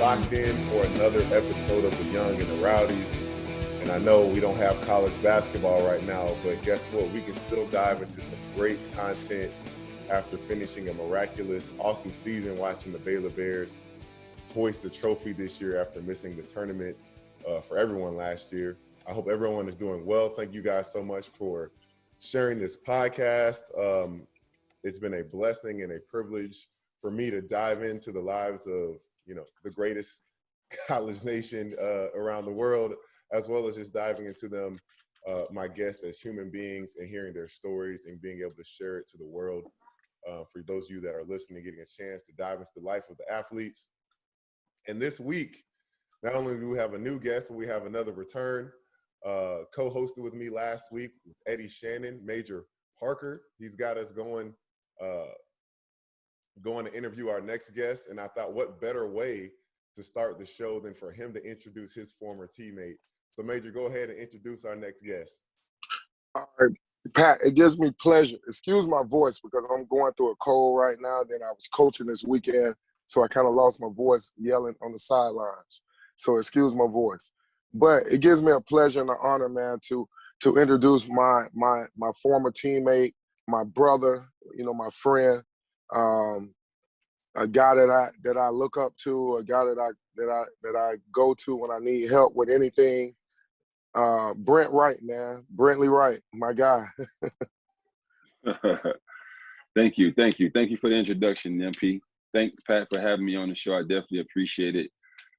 locked in for another episode of The Young and the Rowdies. And I know we don't have college basketball right now, but guess what? We can still dive into some great content after finishing a miraculous, awesome season watching the Baylor Bears hoist the trophy this year after missing the tournament for everyone last year. I hope everyone is doing well. Thank you guys so much for sharing this podcast. It's been a blessing and a privilege for me to dive into the lives of, the greatest college nation around the world, as well as just diving into them, my guests as human beings, and hearing their stories and being able to share it to the world. For those of you that are listening, getting a chance to dive into the life of the athletes. And this week, not only do we have a new guest, but we have another return. Co-hosted with me last week with Eddie Shannon, Major Parker. He's got us going to interview our next guest. And I thought, what better way to start the show than for him to introduce his former teammate. So, Major, go ahead and introduce our next guest. All right, Pat, it gives me pleasure. Excuse my voice because I'm going through a cold right now. Then I was coaching this weekend, so I kind of lost my voice yelling on the sidelines. So excuse my voice. But it gives me a pleasure and an honor, man, to introduce my former teammate, my brother, my friend, a guy that I look up to, a guy that I go to when I need help with anything. Brent Wright, man. Brentley Wright, my guy. Thank you for the introduction, MP. Thanks, Pat, for having me on the show. I definitely appreciate it.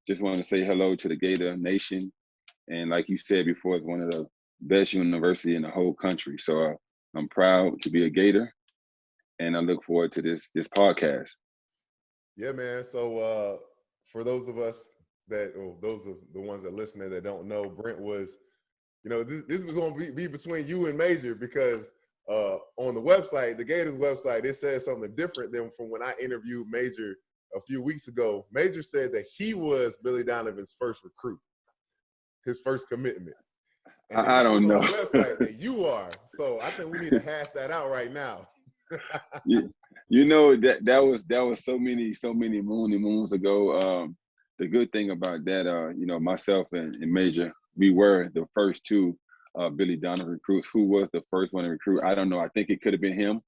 Just want to say hello to the Gator Nation. And like you said before, it's one of the best universities in the whole country. So I'm proud to be a Gator, and I look forward to this podcast. Yeah, man. So for those of us those of the ones that listen that don't know, Brent was, this was going to be between you and Major because on the website, the Gators website, it says something different than from when I interviewed Major a few weeks ago. Major said that he was Billy Donovan's first recruit, his first commitment. And I don't know. On the website that you are. So I think we need to hash that out right now. that was so many moons ago. The good thing about that, myself and Major, we were the first two Billy Donovan recruits. Who was the first one to recruit? I don't know. I think it could have been him.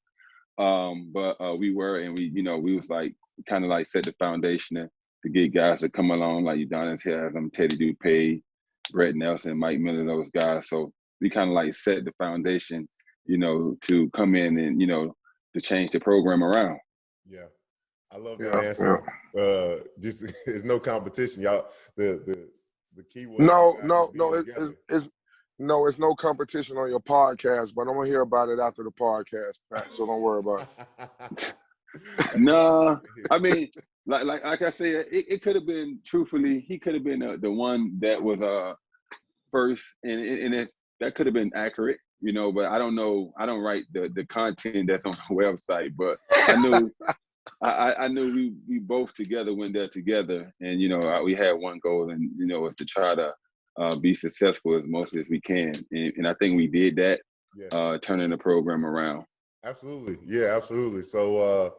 But we were, and we was like kind of like set the foundation to get guys to come along like Udonis has them, Teddy Dupay, Brett Nelson, Mike Miller, those guys. So we kind of like set the foundation, to come in and to change the program around. Yeah. I love that answer. Yeah. Just there's no competition, y'all. The key was it's no competition on your podcast, but I'm gonna hear about it after the podcast, Pat. So don't worry about it. No, I mean, like I said, it could have been. Truthfully, he could have been the one that was first, and that could have been accurate, But I don't know. I don't write the content that's on the website, but I knew. I knew we both together went there together, and we had one goal, and was to try to be successful as mostly as we can, and I think we did that, turning the program around. Absolutely, yeah, absolutely. So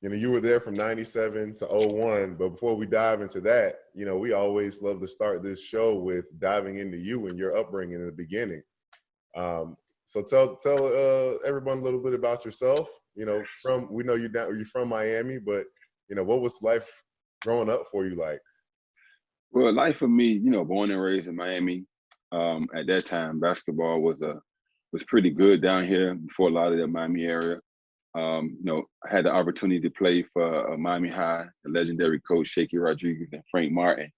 you were there from '97 to '01, but before we dive into that, we always love to start this show with diving into you and your upbringing in the beginning. So tell everyone a little bit about yourself. We know you're from Miami, but what was life growing up for you like? Well, life for me, born and raised in Miami. At that time, basketball was pretty good down here before a lot of the Miami area. I had the opportunity to play for Miami High, the legendary coach Shaky Rodriguez and Frank Martin.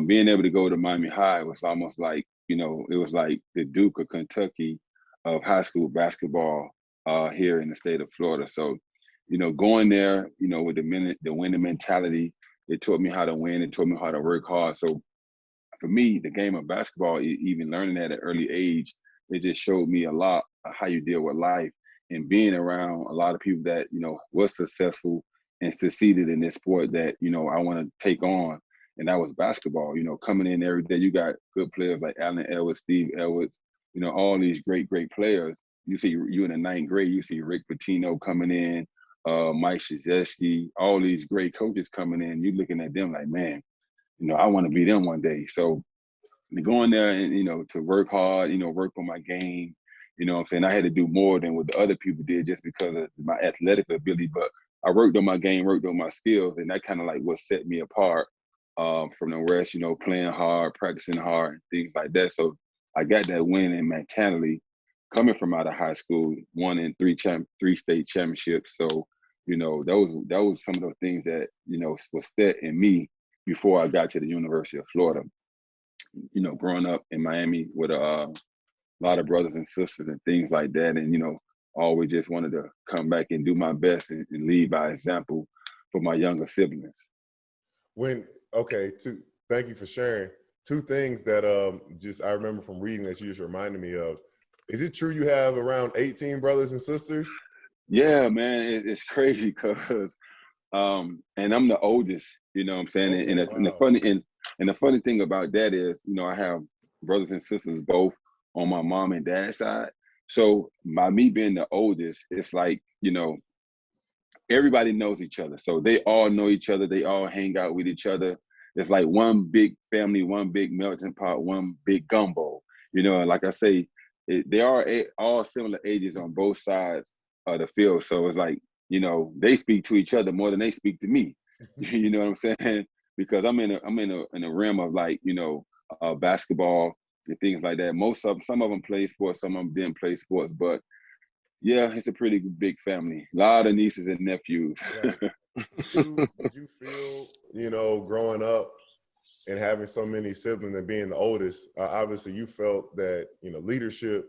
Being able to go to Miami High was almost like, it was like the Duke of Kentucky of high school basketball here in the state of Florida. So, going there, with the winning mentality, it taught me how to win. It taught me how to work hard. So for me, the game of basketball, even learning at an early age, it just showed me a lot of how you deal with life and being around a lot of people that, was successful and succeeded in this sport that, I want to take on. And that was basketball, coming in every day. You got good players like Allen Edwards, Steve Edwards, all these great players. You see, you in the ninth grade, you see Rick Pitino coming in, Mike Krzyzewski, all these great coaches coming in. You're looking at them like, man, I want to be them one day. So going there and, to work hard, work on my game, what I'm saying? I had to do more than what the other people did just because of my athletic ability. But I worked on my game, worked on my skills, and that kind of like what set me apart from the rest, playing hard, practicing hard, and things like that. So I got that winning mentality coming from out of high school, won in three state championships. So, those some of those things that, was set in me before I got to the University of Florida. Growing up in Miami with a lot of brothers and sisters and things like that. And, always just wanted to come back and do my best and lead by example for my younger siblings. Thank you for sharing. Two things that I remember from reading that you just reminded me of. Is it true you have around 18 brothers and sisters? Yeah, man, it's crazy because and I'm the oldest, what I'm saying? Okay, And the funny thing about that is, I have brothers and sisters both on my mom and dad's side. So by me being the oldest, it's like, everybody knows each other. So they all know each other. They all hang out with each other. It's like one big family, one big melting pot, one big gumbo. And like I say, they are all similar ages on both sides of the field. So it's like, they speak to each other more than they speak to me. You know what I'm saying? Because I'm in a realm of like, basketball and things like that. Some of them play sports, some of them didn't play sports, but yeah, it's a pretty big family. A lot of nieces and nephews. Right. Did you feel, growing up and having so many siblings and being the oldest, obviously you felt that, leadership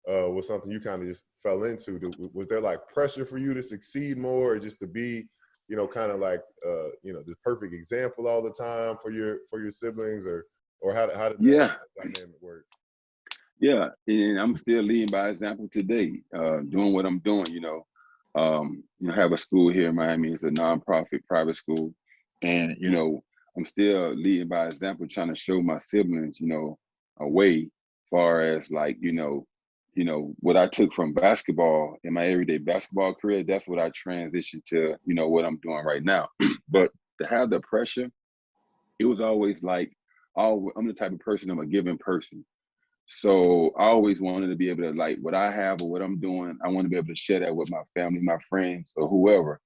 was something you kind of just fell into. Was there like pressure for you to succeed more or just to be, kind of like, the perfect example all the time for your siblings or how did that dynamic work? Yeah, and I'm still leading by example today, doing what I'm doing, have a school here in Miami. It's a nonprofit private school. And, I'm still leading by example, trying to show my siblings, a way far as like, what I took from basketball in my everyday basketball career, that's what I transitioned to, what I'm doing right now. But to have the pressure, it was always like, I'm the type of person, I'm a giving person. So I always wanted to be able to, like, what I have or what I'm doing, I want to be able to share that with my family, my friends, or whoever.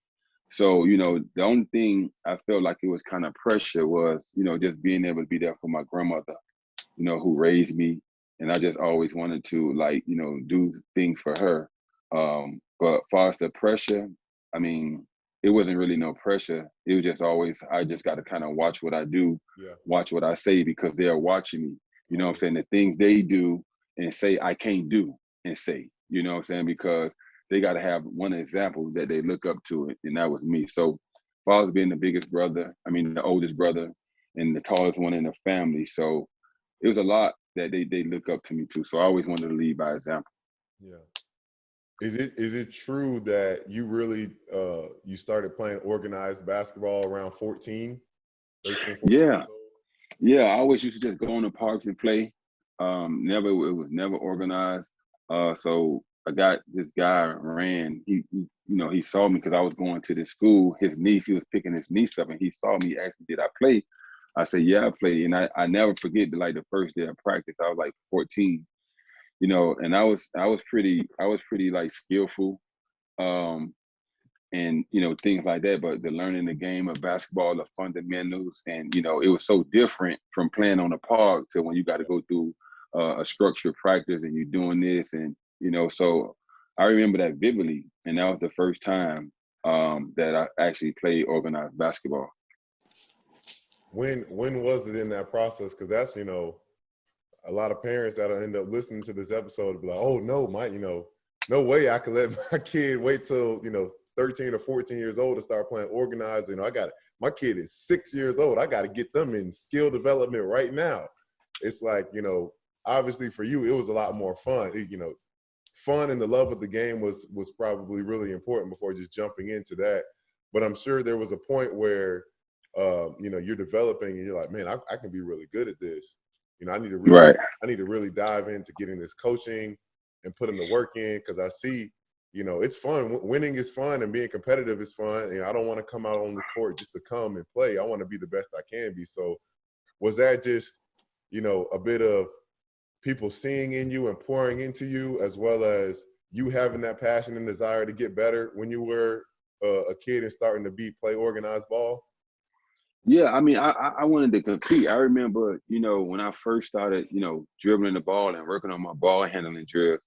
So, the only thing I felt like it was kind of pressure was, just being able to be there for my grandmother, who raised me. And I just always wanted to, like, do things for her. But as far as the pressure, I mean, it wasn't really no pressure. It was just always, I just got to kind of watch what I do, watch what I say, because they're watching me. You know what I'm saying? The things they do and say I can't do and say, you know what I'm saying? Because they got to have one example that they look up to, and that was me. So father being the the oldest brother and the tallest one in the family. So it was a lot that they look up to me too. So I always wanted to lead by example. Yeah. Is it true that you really you started playing organized basketball around 13, 14 Yeah. Yeah, I always used to just go in the parks and play. It was never organized. So I got this guy ran. He saw me because I was going to this school. He was picking his niece up, and he saw me. Asked me, "Did I play?" I said, "Yeah, I played." And I never forget like the first day of practice. I was like 14, and I was pretty like skillful. And things like that, but the learning the game of basketball, the fundamentals, and it was so different from playing on the park to when you got to go through a structured practice and you're doing this, and so I remember that vividly, and that was the first time that I actually played organized basketball. When was it in that process? Because that's a lot of parents that'll end up listening to this episode will be like, oh no, no way I could let my kid wait till 13 or 14 years old to start playing organized. My kid is 6 years old. I got to get them in skill development right now. It's like, obviously for you, it was a lot more fun. Fun and the love of the game was probably really important before just jumping into that. But I'm sure there was a point where, you're developing and you're like, man, I can be really good at this. I need to really dive into getting this coaching and putting the work in, because I see, it's fun. Winning is fun and being competitive is fun. I don't want to come out on the court just to come and play. I want to be the best I can be. So was that just, a bit of people seeing in you and pouring into you, as well as you having that passion and desire to get better when you were a kid and starting to play organized ball? Yeah, I mean, I wanted to compete. I remember, when I first started, dribbling the ball and working on my ball handling drills,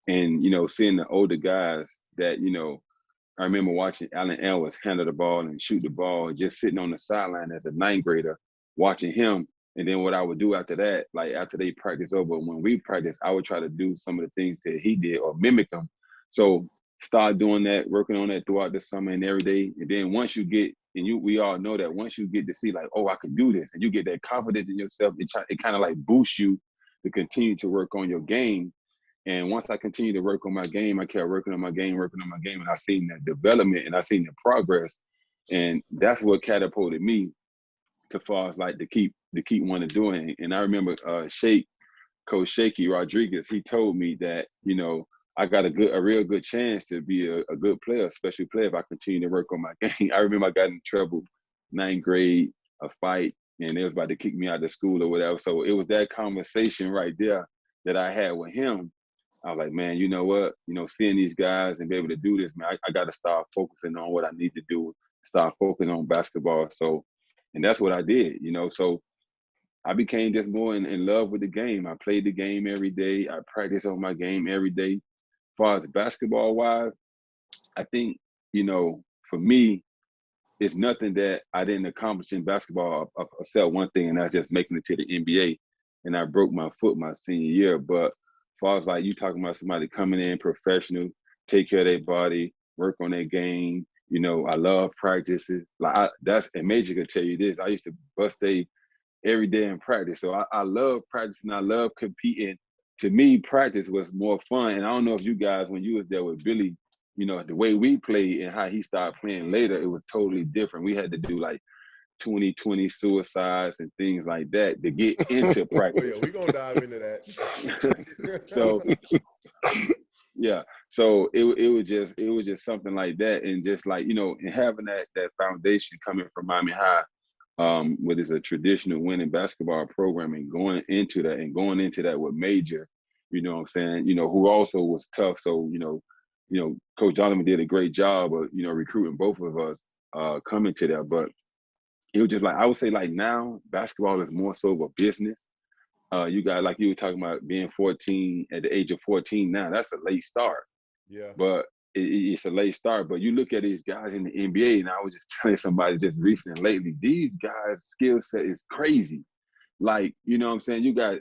and seeing the older guys that, I remember watching Allen Ellis handle the ball and shoot the ball, just sitting on the sideline as a ninth grader, watching him. And then what I would do after that, like after they practice over, when we practice, I would try to do some of the things that he did or mimic him. So start doing that, working on that throughout the summer and every day. And then once you get, we all know that once you get to see like, oh, I can do this, and you get that confidence in yourself, it kind of like boosts you to continue to work on your game. And once I continued to work on my game, I kept working on my game, and I seen that development and I seen the progress. And that's what catapulted me to far as like to keep wanting to do it. And I remember Coach Shaky Rodriguez, he told me that, I got a real good chance to be a good player, a special player, if I continue to work on my game. I remember I got in trouble, ninth grade, a fight, and they was about to kick me out of school or whatever. So it was that conversation right there that I had with him. I was like, man, you know what? Seeing these guys and be able to do this, man, I got to start focusing on what I need to do, start focusing on basketball. So, and that's what I did, So I became just more in love with the game. I played the game every day. I practiced on my game every day. As far as basketball wise, I think, for me, it's nothing that I didn't accomplish in basketball except one thing, and that's just making it to the NBA. And I broke my foot my senior year. But as far as like you talking about somebody coming in professional, take care of their body, work on their game, I love practices. And Major could tell you this. I used to bust every day in practice. So I love practicing. I love competing. To me, practice was more fun. And I don't know if you guys, when you was there with Billy, the way we played and how he started playing later, it was totally different. We had to do like 20-20 suicides and things like that to get into practice. Oh, yeah, we're going to dive into that. So, yeah. So it was just something like that. And just like, and having that foundation coming from Miami High, what is a traditional winning basketball program, and going into that with Major, you know what I'm saying, who also was tough. So, Coach Donovan did a great job of, recruiting both of us coming to that. But it was just like, I would say like now basketball is more so of a business. You got, like you were talking about being 14 at the age of 14 now, that's a late start. Yeah. But it's a late start. But you look at these guys in the NBA, and I was just telling somebody just recently lately, these guys' skill set is crazy. Like, you know what I'm saying? You got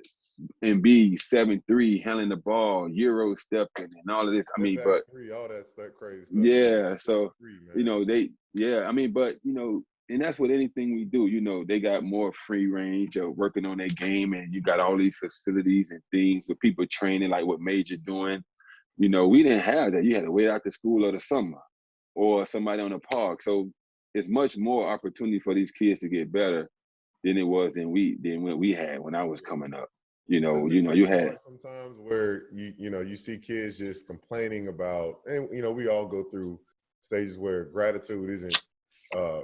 Embiid 7'3", handling the ball, Euro stepping, and all of this. I mean, but all that stuff crazy stuff. Yeah, so but and that's what anything we do. They got more free range of working on their game, and you got all these facilities and things with people training, like what Major doing. We didn't have that. You had to wait out the school or the summer, or somebody on the park. So it's much more opportunity for these kids to get better than it was than when we had when I was coming up. You had sometimes where you see kids just complaining about, and we all go through stages where gratitude isn't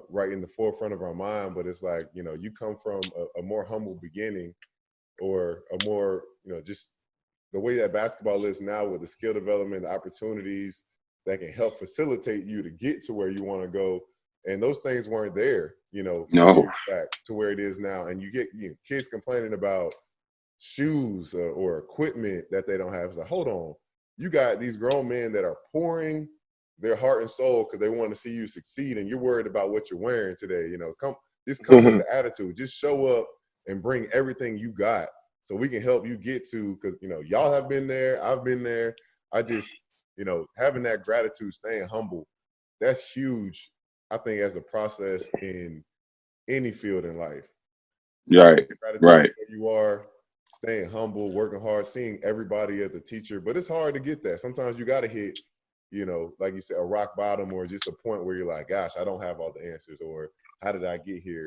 right in the forefront of our mind, but it's like you come from a more humble beginning, or a more just the way that basketball is now, with the skill development, the opportunities that can help facilitate you to get to where you want to go. And those things weren't there, No. years back to where it is now. And you get kids complaining about shoes or equipment that they don't have. It's like, hold on, you got these grown men that are pouring their heart and soul because they want to see you succeed, and you're worried about what you're wearing today. Come with the attitude. Just show up and bring everything you got, so we can help you get to, because y'all have been there, I've been there. I just having that gratitude, staying humble, that's huge, I think, as a process in any field in life. Right. Where you are, staying humble, working hard, seeing everybody as a teacher. But it's hard to get that. Sometimes you got to hit, like you said, a rock bottom, or just a point where you're like, gosh, I don't have all the answers, or how did I get here?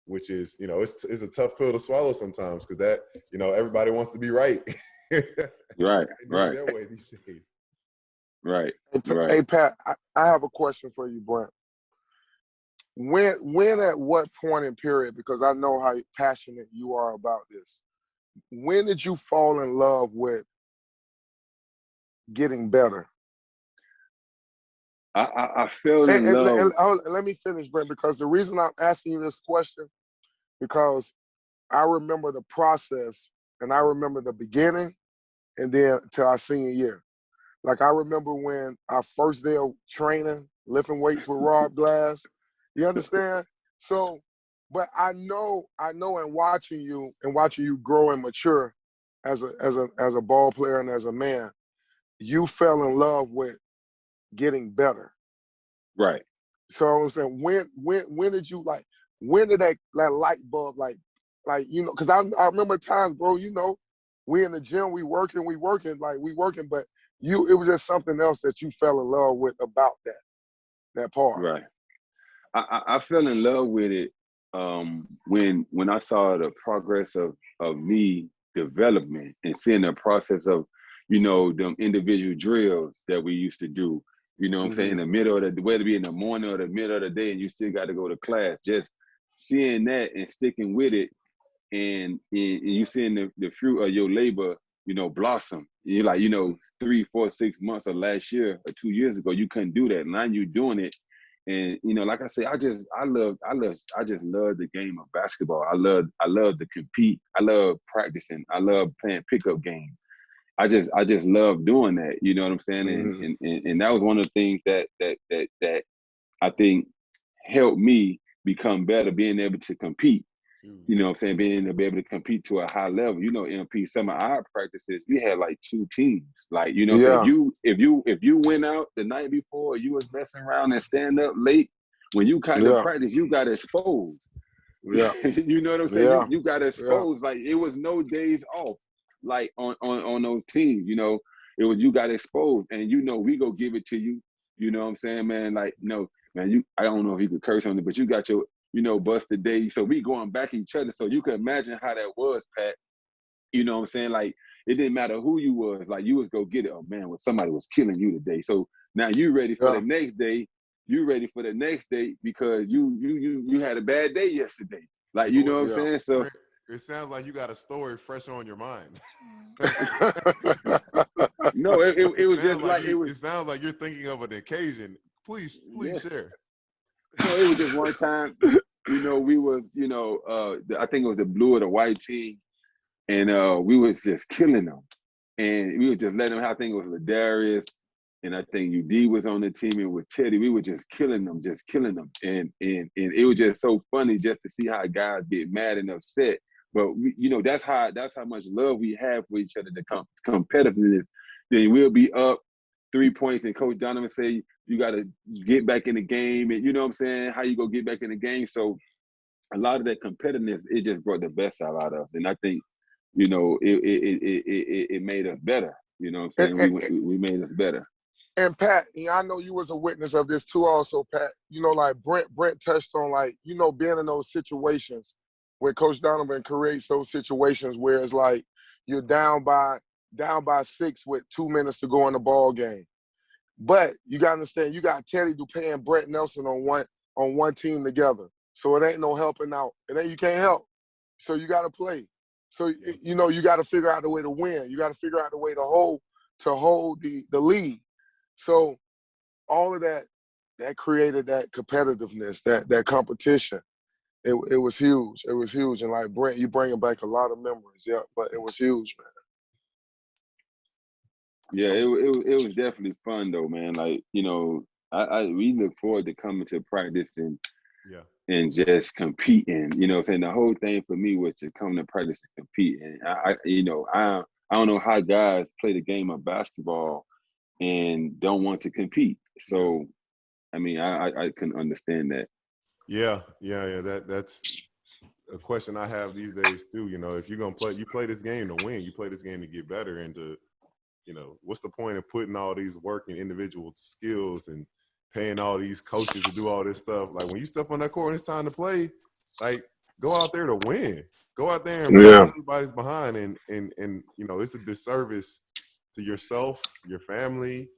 Which is, it's a tough pill to swallow sometimes, because that, everybody wants to be right. Right. Their way these days. Right. Hey, Pat, I have a question for you, Brent. when at what point in period, because I know how passionate you are about this, when did you fall in love with getting better? I fell in And love. let me finish, Brent, because the reason I'm asking you this question, because I remember the process and I remember the beginning and then till our senior year. Like I remember when our first day of training, lifting weights with Rob Glass. You understand? So, but I know in watching you grow and mature as a ball player and as a man, you fell in love with getting better. Right. So I'm saying, when did you when did that light bulb because I remember times, bro, we in the gym, we working, but it was just something else that you fell in love with about that part. Right. I fell in love with it when I saw the progress of me development and seeing the process of, them individual drills that we used to do. You know what I'm saying? In the middle of the, whether it be in the morning or the middle of the day, and you still got to go to class. Just seeing that and sticking with it, and you seeing the fruit of your labor, blossom. You're like, 3, 4, 6 months of last year or 2 years ago, you couldn't do that. Now you doing it. And like I say, I just love the game of basketball. I love to compete. I love practicing. I love playing pickup games. I just love doing that. You know what I'm saying? And that was one of the things that I think helped me become better, being able to compete. You know what I'm saying? Being able to be able to compete to a high level. MP, some of our practices, we had like 2 teams. Like, what I'm saying? If you went out the night before, you was messing around and stand up late, when you kind of practice, you got exposed. Yeah. You know what I'm saying? You got exposed. Like, it was no days off, like on those teams, it was, you got exposed, and we go give it to you. You know what I'm saying, man? Like, no, man, I don't know if you could curse on it, but you got your busted day. So we going back at each other. So you can imagine how that was, Pat. You know what I'm saying? Like, it didn't matter who you was. Like, you was go get it. Oh man, somebody was killing you today. So now you ready for the next day. You ready for the next day because you had a bad day yesterday. Like, you know what I'm saying? So it sounds like you got a story fresh on your mind. No, it was just like it was. It sounds like you're thinking of an occasion. Please share. No, it was just one time. We was, I think it was the blue or the white team, and we was just killing them, and we would just let them. I think it was Ladarius, and I think UD was on the team, and with Teddy, we were just killing them, and it was just so funny just to see how guys get mad and upset. But that's how much love we have for each other. The competitiveness. Then we'll be up 3 points, and Coach Donovan say you got to get back in the game, and you know what I'm saying, how you go get back in the game. So a lot of that competitiveness, it just brought the best out of us, and I think it made us better. You know what I'm saying? We made us better. And Pat, I know you was a witness of this too also, Pat. Like Brent touched on, being in those situations where Coach Donovan creates those situations where it's like you're down by 6 with 2 minutes to go in the ball game. But you gotta understand, you got Teddy Dupay and Brett Nelson on one team together. So it ain't no helping out. You can't help. So you gotta play. So you gotta figure out the way to win. You gotta figure out the way to hold the lead. So all of that created that competitiveness, that competition. It was huge. It was huge. And like Brent, you bringing back a lot of memories. Yeah, but it was huge, man. Yeah, it was definitely fun though, man. Like, we look forward to coming to practice and just competing. You know what I'm saying? The whole thing for me was to come to practice and compete. And I don't know how guys play the game of basketball and don't want to compete. So I mean, I can understand that. Yeah. That's a question I have these days too. If you're gonna play, you play this game to win. You play this game to get better and to what's the point of putting all these working individual skills and paying all these coaches to do all this stuff? Like, when you step on that court and it's time to play, like, go out there to win. Go out there and play everybody's behind. And it's a disservice to yourself, your family,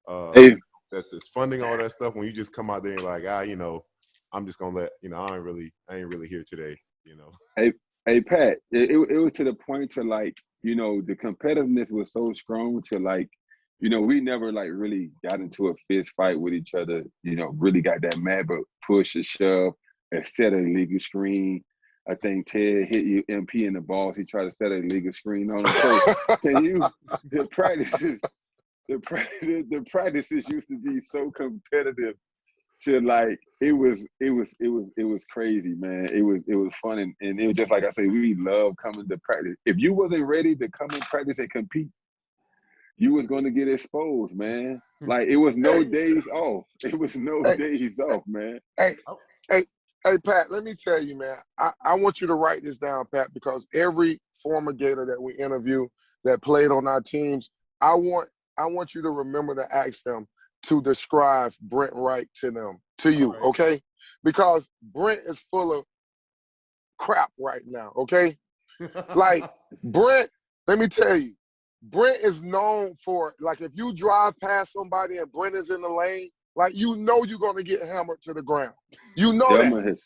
that's funding all that stuff when you just come out there and like, I'm just gonna let I ain't really here today. Hey, Pat, it was to the point to like, the competitiveness was so strong to like, we never like really got into a fist fight with each other, really got that mad, but push and shove and set an illegal screen. I think Ted hit you MP in the balls. He tried to set an illegal screen on him. So the practices used to be so competitive to like it was crazy, man. It was fun and it was just like I say, we love coming to practice. If you wasn't ready to come and practice and compete, you was going to get exposed, man. Like it was no days off. It was no days off, man. Hey, Pat, let me tell you, man, I want you to write this down, Pat, because every former Gator that we interview that played on our teams, I want you to remember to ask them to describe Brent Wright to you, okay? Because Brent is full of crap right now, okay? Like, Brent, let me tell you, Brent is known for, like, if you drive past somebody and Brent is in the lane, like, you're going to get hammered to the ground. You know that.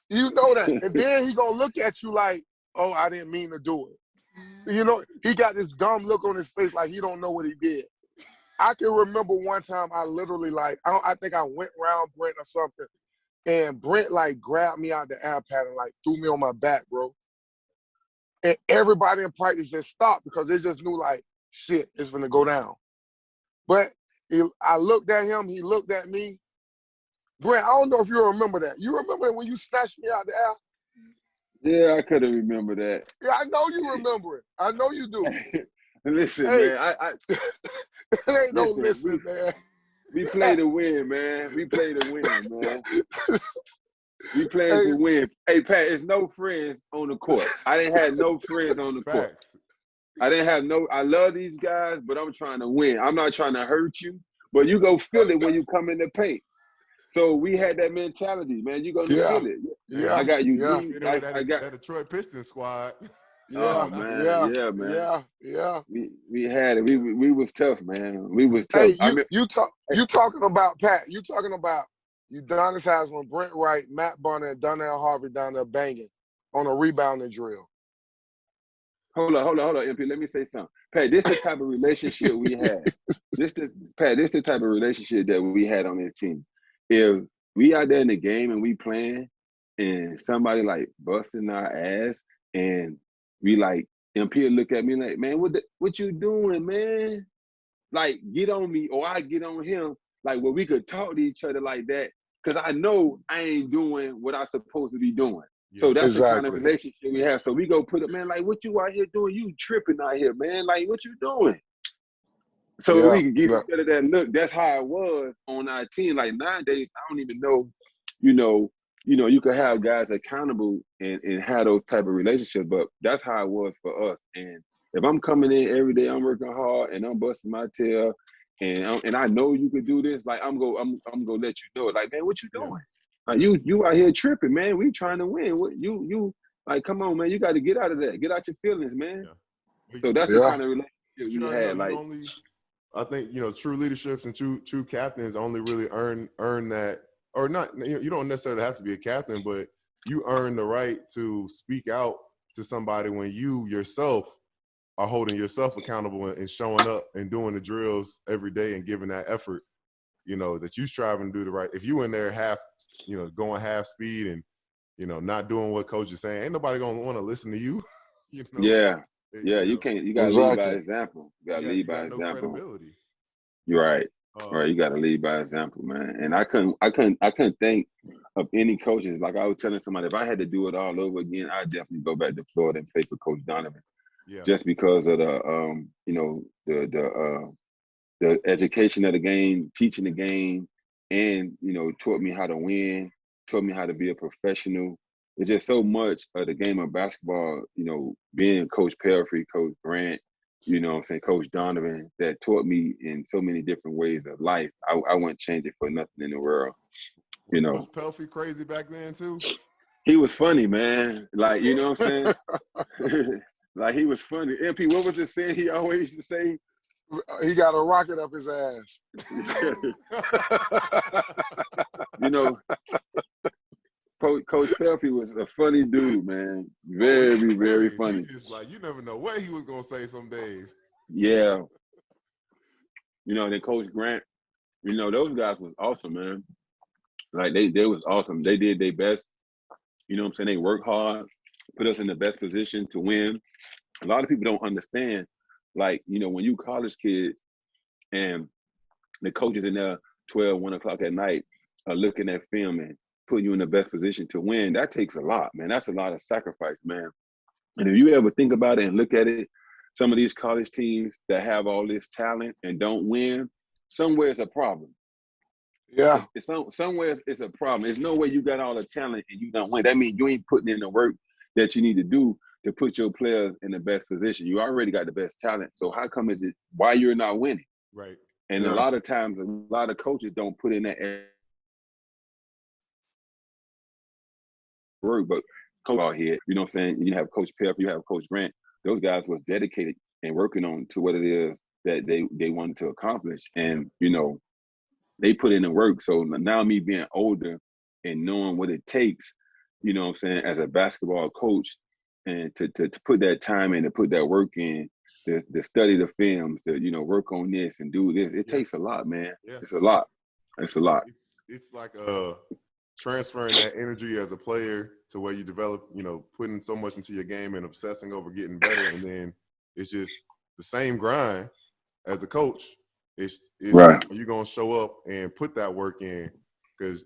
You know that. And then he going to look at you like, oh, I didn't mean to do it. He got this dumb look on his face like he don't know what he did. I can remember one time I literally like, I think I went around Brent or something, and Brent like grabbed me out the iPad and like threw me on my back, bro. And everybody in practice just stopped because they just knew like, shit, it's gonna go down. But I looked at him, he looked at me. Brent, I don't know if you remember that. You remember when you snatched me out the air? Yeah, I couldn't remember that. Yeah, I know you remember it. I know you do. Listen, man, ain't no listen, man. We play to win, man. We play to win, man. We playing to win. Hey, Pat, it's no friends on the court. I didn't have no friends on the court. I didn't have I love these guys, but I'm trying to win. I'm not trying to hurt you, but you go feel it when you come in the paint. So we had that mentality, man. You're going to feel it. Yeah. I got you. Yeah. I got that Detroit Pistons squad. Yeah, oh, man. Yeah, man. Yeah. We had it. We was tough, man. We was tough. Hey, you talking about, Pat, you talking about Udonis Haslam, Brent Wright, Matt Barner, and Donnell Harvey down there banging on a rebounding drill. Hold on, MP. Let me say something. Pat, this the type of relationship we had. This the type of relationship that we had on this team. If we out there in the game and we playing and somebody like busting our ass and we like, MP will look at me like, man, what you doing, man? Like, get on me or I get on him. Like, where we could talk to each other like that. Because I know I ain't doing what I'm supposed to be doing. Yeah. So that's the kind of relationship we have. So we go put it, man, like, what you out here doing? You tripping out here, man. Like, what you doing? So we can get each other that look. That's how it was on our team. Like, nowadays, I don't even know, you could have guys accountable and have those type of relationships, but that's how it was for us. And if I'm coming in every day, I'm working hard and I'm busting my tail, and I know you could do this, like I'm gonna let you know. Like, man, what you doing? Like, you out here tripping, man. We trying to win. What you like? Come on, man. You got to get out of that. Get out your feelings, man. Yeah. So that's the kind of relationship we had. Like, I think true leaderships and true captains only really earn that. Or not, you don't necessarily have to be a captain, but you earn the right to speak out to somebody when you yourself are holding yourself accountable and showing up and doing the drills every day and giving that effort, that you striving to do the right. If you in there going half speed and, not doing what coach is saying, ain't nobody going to want to listen to you. Yeah. You can't, you got to lead by example. You got to lead by example. Credibility. You're right. Right, you got to lead by example, man. And I couldn't think of any coaches. Like I was telling somebody, if I had to do it all over again, I'd definitely go back to Florida and play for Coach Donovan. Yeah. Just because of the the education of the game, teaching the game, and taught me how to win, taught me how to be a professional. It's just so much of the game of basketball. Being Coach Pelfrey, Coach Grant. Coach Donovan, that taught me in so many different ways of life. I wouldn't change it for nothing in the world. Was Coach Pelfrey crazy back then too? He was funny, man. Like, you know what I'm saying? Like, he was funny. MP, what was it saying he always used to say? He got a rocket up his ass. Coach Pelfrey was a funny dude, man. Oh, he's Very, very hilarious. He funny. just like you never know what he was gonna say some days. Yeah. Then Coach Grant, those guys was awesome, man. Like they was awesome. They did their best. You know what I'm saying? They worked hard, put us in the best position to win. A lot of people don't understand, like, when you college kids and the coaches in there 12, 1 o'clock at night are looking at film and putting you in the best position to win, that takes a lot, man. That's a lot of sacrifice, man. And if you ever think about it and look at it, some of these college teams that have all this talent and don't win, somewhere it's a problem. Yeah. Somewhere it's a problem. There's no way you got all the talent and you don't win. That means you ain't putting in the work that you need to do to put your players in the best position. You already got the best talent. So how come why you're not winning? Right. And Yeah. a lot of times, a lot of coaches don't put in that work. But coach out here, you know what I'm saying? You have Coach Pep, you have Coach Grant. Those guys was dedicated and working on to what it is that they wanted to accomplish. And, they put in the work. So now me being older and knowing what it takes, you know what I'm saying, as a basketball coach, and to put that time in, to put that work in, to study the films, to, work on this and do this. It takes a lot, man. Yeah. It's a lot. It's a lot. It's like transferring that energy as a player to where you develop, putting so much into your game and obsessing over getting better. And then it's just the same grind as a coach. It's right. Are you gonna show up and put that work in? Because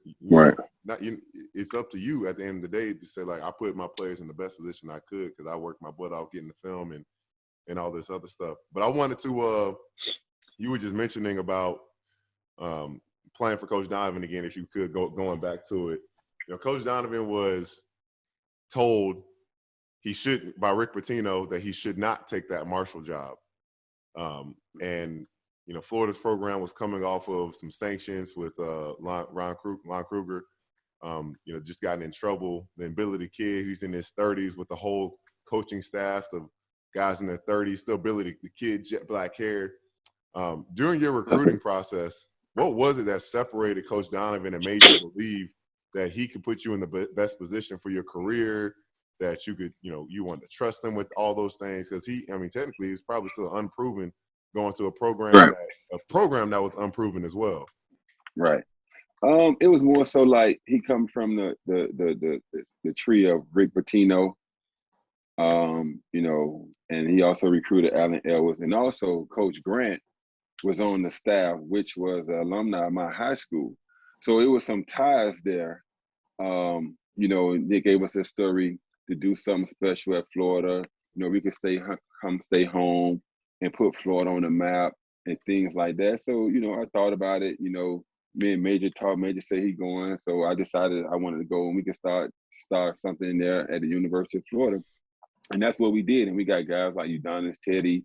it's up to you at the end of the day to say, like, I put my players in the best position I could because I worked my butt off getting the film and all this other stuff. But I wanted to you were just mentioning about playing for Coach Donovan again, if you could, going back to it. Coach Donovan was told by Rick Pitino that he should not take that Marshall job. And Florida's program was coming off of some sanctions with Ron Kruger. Just gotten in trouble. The ability kid, he's in his 30s with the whole coaching staff of guys in their 30s, still ability, the kid, jet black hair. During your recruiting process, what was it that separated Coach Donovan and made you believe that he could put you in the best position for your career, that you could, you wanted to trust him with all those things? Because technically he's probably still unproven going to a program that was unproven as well. Right. It was more so like he come from the tree of Rick Pitino, and he also recruited Allen Edwards, and also Coach Grant was on the staff, which was an alumni of my high school. So it was some ties there. They gave us a story to do something special at Florida. We could stay home and put Florida on the map and things like that. So, I thought about it. Me and Major said he going. So I decided I wanted to go, and we could start something there at the University of Florida. And that's what we did. And we got guys like Udonis, Teddy,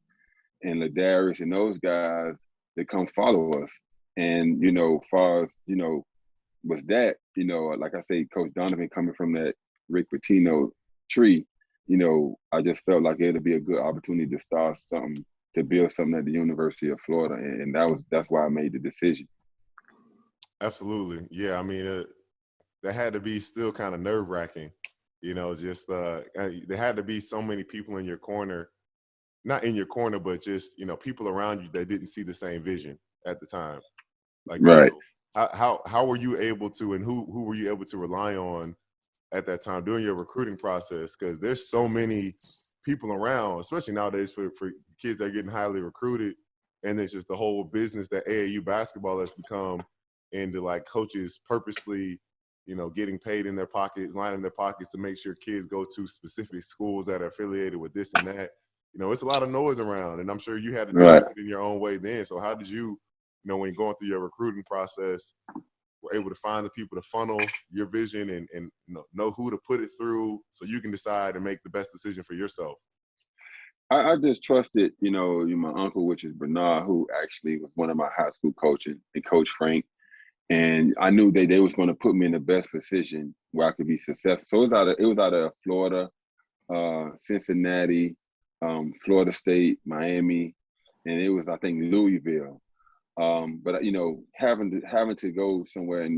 and Ladarius, and those guys that come follow us. And, far as, was that, like I say, Coach Donovan coming from that Rick Pitino tree, I just felt like it'd be a good opportunity to start something, to build something at the University of Florida. And that's why I made the decision. Absolutely. Yeah. That had to be still kind of nerve wracking, there had to be so many people in your corner, not in your corner, but just, people around you that didn't see the same vision at the time. Like, right. How were you able to, and who were you able to rely on at that time during your recruiting process? Because there's so many people around, especially nowadays for kids that are getting highly recruited, and it's just the whole business that AAU basketball has become, and the coaches purposely, getting paid in their pockets, lining their pockets to make sure kids go to specific schools that are affiliated with this and that. It's a lot of noise around, and I'm sure you had to do it in your own way then. So how did you, when you're going through your recruiting process, were able to find the people to funnel your vision and know who to put it through so you can decide and make the best decision for yourself? I just trusted, my uncle, which is Bernard, who actually was one of my high school coaches, and Coach Frank. And I knew they was going to put me in the best position where I could be successful. So it was out of Florida, Cincinnati, Florida State, Miami, and it was, I think, Louisville. But having to go somewhere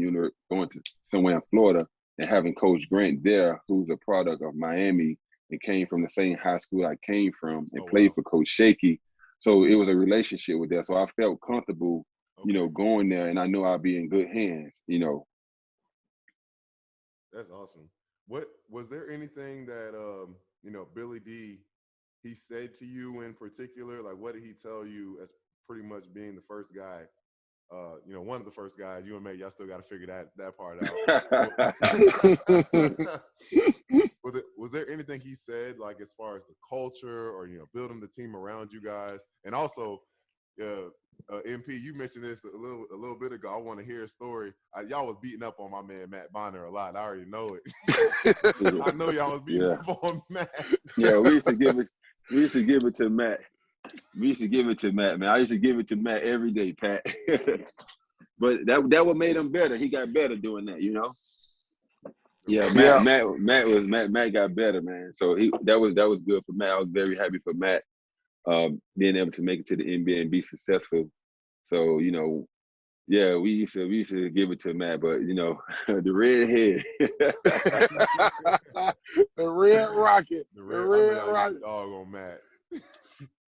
going to somewhere in Florida, and having Coach Grant there, who's a product of Miami and came from the same high school I came from and played for Coach Shaky. So it was a relationship with that. So I felt comfortable, going there, and I know I'll be in good hands, That's awesome. What was there anything that Billy D, he said to you in particular? Like, what did he tell you as pretty much being the first guy? One of the first guys. You and May, y'all still got to figure that part out. Was there anything he said, like as far as the culture or building the team around you guys? And also, MP, you mentioned this a little bit ago. I want to hear a story. Y'all was beating up on my man Matt Bonner a lot. I already know it. I know y'all was beating up on Matt. Yeah, we used to give it to Matt. We used to give it to Matt, man. I used to give it to Matt every day, Pat. But that what made him better. He got better doing that, Yeah, Matt got better, man. So that was good for Matt. I was very happy for Matt being able to make it to the NBA and be successful. So, we used to give it to Matt, but the redhead. The Red Rocket. The Red Rocket. Dog on Matt.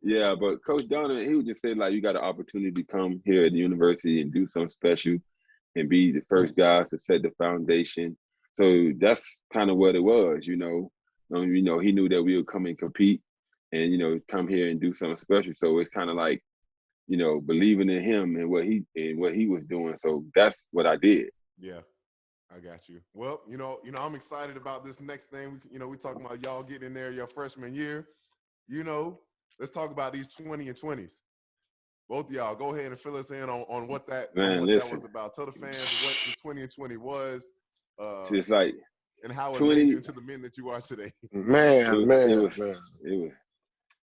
Yeah, but Coach Donovan, he would just say, like, you got an opportunity to come here at the university and do something special and be the first guys to set the foundation. So that's kind of what it was, he knew that we would come and compete and, come here and do something special. So it's kind of like, believing in him and what he was doing. So that's what I did. Yeah, I got you. Well, I'm excited about this next thing. We talking about y'all getting in there your freshman year. Let's talk about these 20 and 20s. Both of y'all, go ahead and fill us in on what that was about. Tell the fans what the 20 and 20 was. It's like and how it made you into the men that you are today.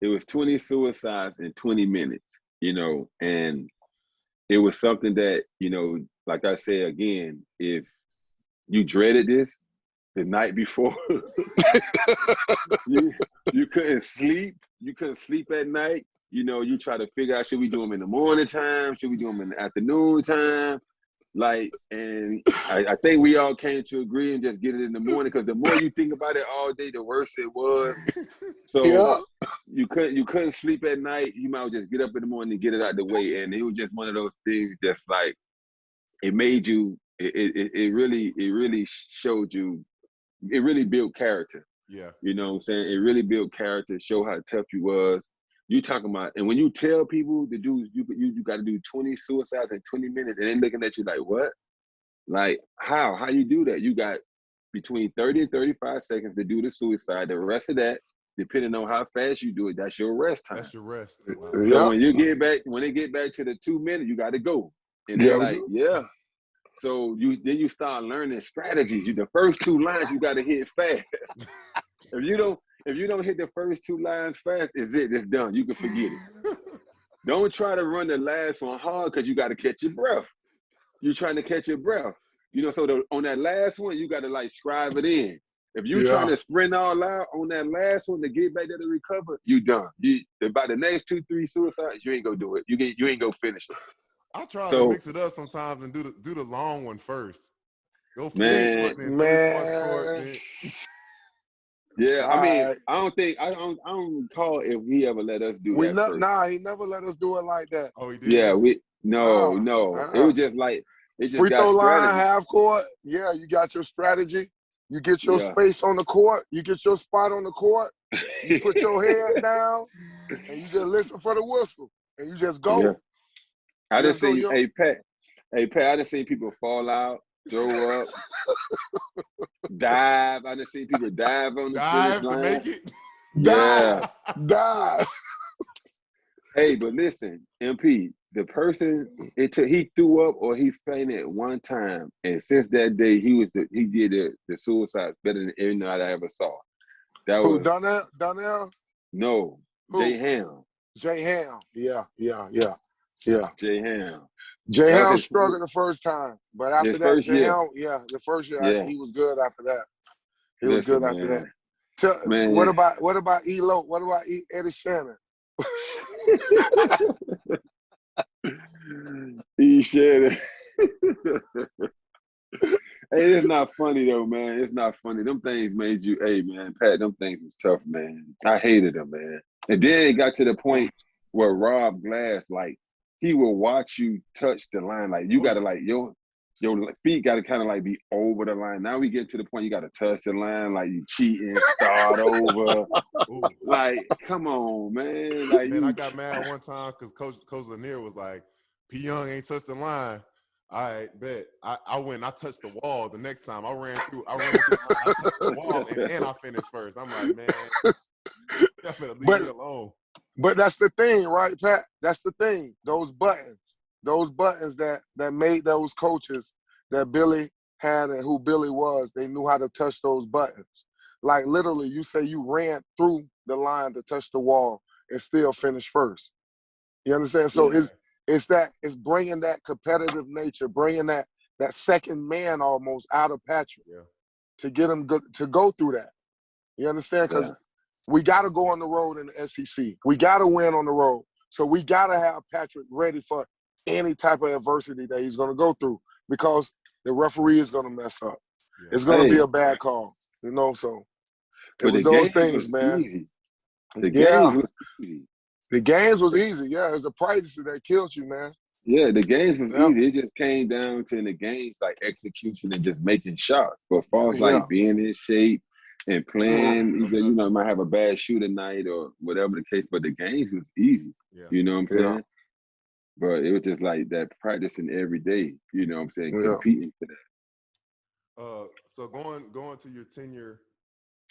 It was 20 suicides in 20 minutes, and it was something that, like I said again, if you dreaded this the night before, you couldn't sleep. You couldn't sleep at night. You try to figure out, should we do them in the morning time? Should we do them in the afternoon time? And I think we all came to agree and just get it in the morning, because the more you think about it all day, the worse it was. So you couldn't sleep at night. You might just get up in the morning and get it out the way. And it was just one of those things, just like, it made you, it really showed you, it really built character. Yeah. You know what I'm saying? It really built character, show how tough you was. You talking about, and when you tell people to do, you got to do 20 suicides in 20 minutes, and they're looking at you like, what? Like, how you do that? You got between 30 and 35 seconds to do the suicide. The rest of that, depending on how fast you do it, that's your rest time. That's your rest. Wow. So when they get back to the 2 minutes, you got to go. And they're like, yeah. So you start learning strategies. The first 2 lines you got to hit fast. If you don't hit the first 2 lines fast, it's done. You can forget it. Don't try to run the last one hard, because you got to catch your breath. You're trying to catch your breath. So on that last one, you got to like scribe it in. If you're trying to sprint all out on that last one to get back there to recover, you done. By the next 2-3 suicides, you ain't gonna do it. You ain't gonna finish it. I try to mix it up sometimes and do the long one first. Go full court, then third court. Yeah, I mean, I don't recall if he ever let us do that first. Nah, he never let us do it like that. Oh, he did? Yeah, no. It was just like, it just free got throw line, strategy. half court. Yeah, you got your strategy. You get your space on the court. You get your spot on the court. You put your head down, and you just listen for the whistle, and you just go. Yeah. I just seen, hey Pat, I just seen people fall out, throw up, dive. I just seen people dive on the finish line. To make it. Dive. Hey, but listen, MP, the person he threw up or he fainted one time, and since that day he did the suicide better than any night I ever saw. Who, Donnell? No, who? Jay Ham. Yeah. Jay Ham. Jay Ham struggled the first time, but after that, Jay Ham, the first year he was good after that. He was good after that. What about Elo? What about Eddie Shannon? He shared it. It's not funny though, man. It's not funny. Them things made you, hey man, Pat, them things was tough, man. I hated them, man. And then it got to the point where Rob Glass, like, he will watch you touch the line. Like, you gotta like your feet gotta kind of like be over the line. Now we get to the point you gotta touch the line, like you cheating, start over. Like, come on, man. Like, Man, I got mad one time because Coach Lanier was like, P. Young ain't touched the line. All right, bet. I went. I touched the wall. The next time I ran through the line, I touched the wall, and I finished first. I'm like, man, y'all better leave me alone. But that's the thing, right, Pat? That's the thing. Those buttons that made those coaches that Billy had and who Billy was, they knew how to touch those buttons. Like, literally, you say you ran through the line to touch the wall and still finish first. You understand? So it's bringing that competitive nature, bringing that second man almost out of Patric to get him to go through that. You understand? Because we got to go on the road in the SEC. We got to win on the road. So we got to have Patric ready for any type of adversity that he's going to go through, because the referee is going to mess up. Yeah. It's going to be a bad call, you know. So it was those things, man. Easy. The games was easy. The games was easy. Yeah, it was the practice that killed you, man. Yeah, the games was easy. It just came down to in the games like execution and just making shots. But as far as like being in shape and playing, you know, might have a bad shooter night or whatever the case, but the games was easy. Yeah. You know what I'm saying? But it was just like that practicing every day, you know what I'm saying, competing for that. So going to your tenure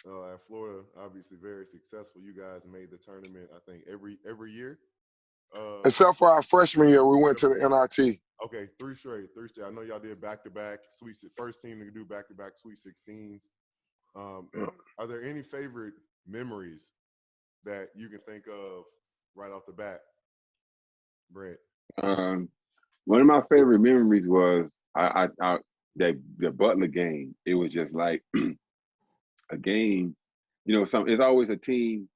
at Florida, obviously very successful. You guys made the tournament, I think, every year. Except for our freshman year, we went to the NIT. Okay, three straight. I know y'all did back-to-back first team to do back-to-back Sweet 16s. Are there any favorite memories that you can think of right off the bat, Brent? One of my favorite memories was the Butler game. It was just like a game, you know. It's always a team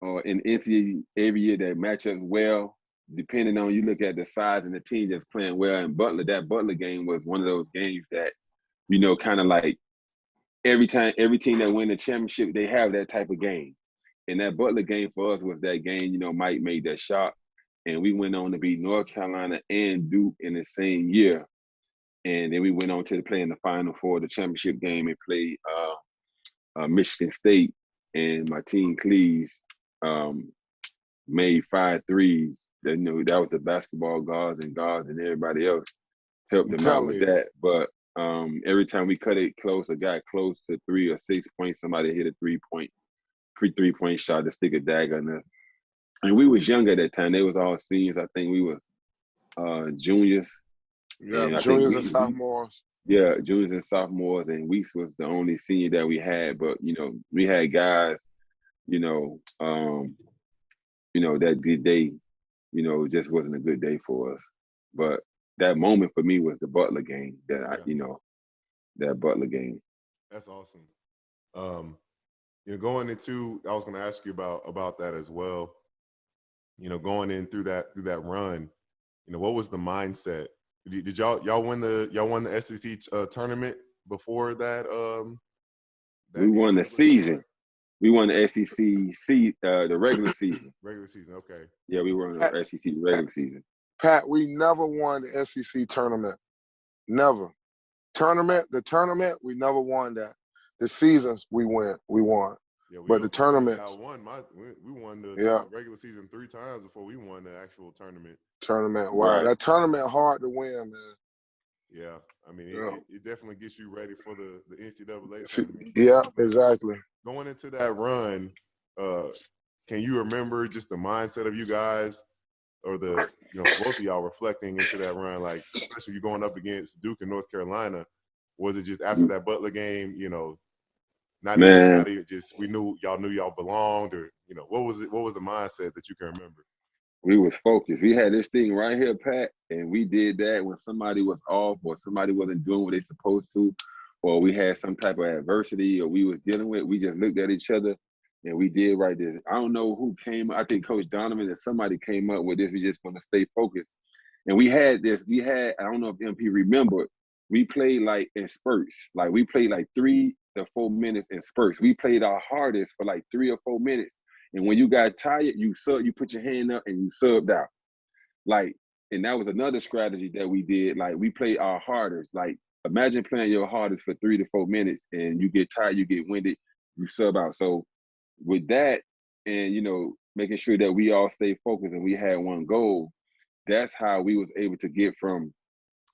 in NCAA every year that match up well, depending on, you look at the size and the team that's playing well. And that Butler game was one of those games that, you know, kind of like every team that win the championship, they have that type of game. And that Butler game for us was that game, you know, Mike made that shot. And we went on to beat North Carolina and Duke in the same year. And then we went on to play in the Final Four, the championship game, and played Michigan State. And my team, Cleves, made 5 threes. That, you know, that was the basketball guards and everybody else helped them out with that. But every time we cut it close or got close to 3 or 6 points, somebody hit a three-point shot to stick a dagger in us. And we was young at that time. They was all seniors. I think we was juniors. Yeah, juniors and sophomores. Yeah, juniors and sophomores. And Weeks was the only senior that we had. But, you know, we had guys, you know, that good day, you know, it just wasn't a good day for us. But that moment for me was the Butler game that Butler game. That's awesome. You know, going into, I was going to ask you about that as well. You know, going in through that run, you know, what was the mindset? Did y'all win the SEC tournament before that? We won the season. We won the SEC the regular season. Regular season, okay. Yeah, we won the SEC regular season. Pat, we never won the SEC tournament. Never. The tournament, we never won that. The seasons, we won. Yeah, but the tournaments. We won the regular season 3 times before we won the actual tournament. Wow. Right. That tournament hard to win, man. Yeah. I mean, it definitely gets you ready for the NCAA tournament. Yeah, exactly. Going into that run, can you remember just the mindset of you guys, or both of y'all reflecting into that run, like especially you going up against Duke and North Carolina? Was it just after that Butler game, you know, not even just y'all knew y'all belonged, or, you know, what was the mindset that you can remember? We was focused. We had this thing right here, Pat, and we did that when somebody was off or somebody wasn't doing what they supposed to, or we had some type of adversity or we was dealing with. We just looked at each other and we did right this. I don't know who came up. I think Coach Donovan and somebody came up with this. We just want to stay focused. And we had this. I don't know if MP remembered, we played like in spurts. Like we played like 3 to 4 minutes in spurts. We played our hardest for like 3 or 4 minutes. And when you got tired, you put your hand up and you subbed out. Like, and that was another strategy that we did. Like we played our hardest. Like imagine playing your hardest for 3 to 4 minutes and you get tired, you get winded, you sub out. So with that, and making sure that we all stay focused and we had one goal, that's how we was able to get from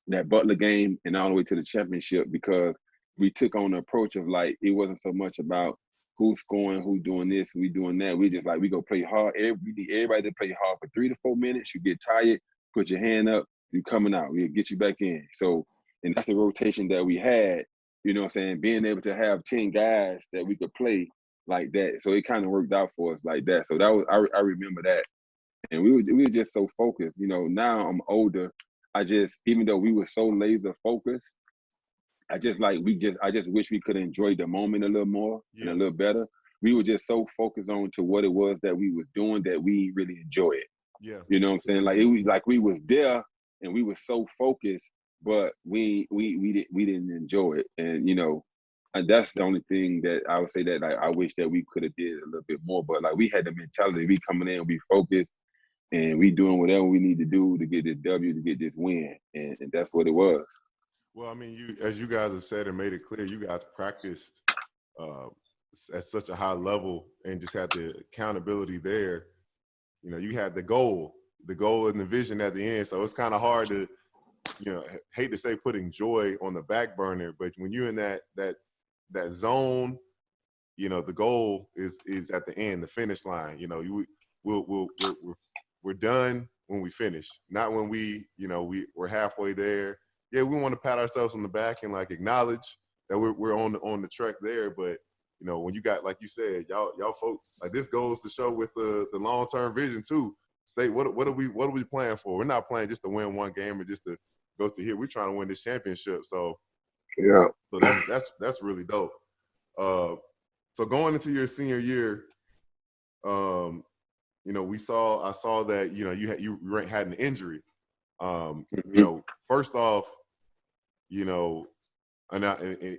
that Butler game and all the way to the championship, because we took on the approach of like, it wasn't so much about who's scoring, who doing this, we doing that. We just like, we go play hard. We need everybody to play hard for 3 to 4 minutes. You get tired, put your hand up, you coming out, we'll get you back in. So, and that's the rotation that we had, you know what I'm saying? Being able to have 10 guys that we could play like that. So it kind of worked out for us like that. So that was, I remember that. And we were just so focused. Now I'm older. Even though we were so laser focused, I just wish we could enjoy the moment a little more and a little better. We were just so focused on to what it was that we was doing that we really enjoy it. Yeah. You know what I'm saying? Like it was like we was there and we were so focused, but we didn't enjoy it. And that's the only thing that I would say that I wish that we could have did a little bit more. But like we had the mentality, we coming in, we focused, and we doing whatever we need to do to get this W, to get this win, and that's what it was. Well, I mean, as you guys have said and made it clear, you guys practiced at such a high level and just had the accountability there. You had the goal and the vision at the end. So it's kind of hard to, hate to say putting joy on the back burner, but when you're in that zone, the goal is at the end, the finish line. We're done when we finish, not when we're halfway there. Yeah, we want to pat ourselves on the back and like acknowledge that we're on the track there. But when you got, like you said, y'all folks, like this goes to show with the long-term vision too. State, what are we playing for? We're not playing just to win one game or just to go to here. We're trying to win this championship. So Yeah. So that's really dope. So going into your senior year, I saw that you had an injury. First off, and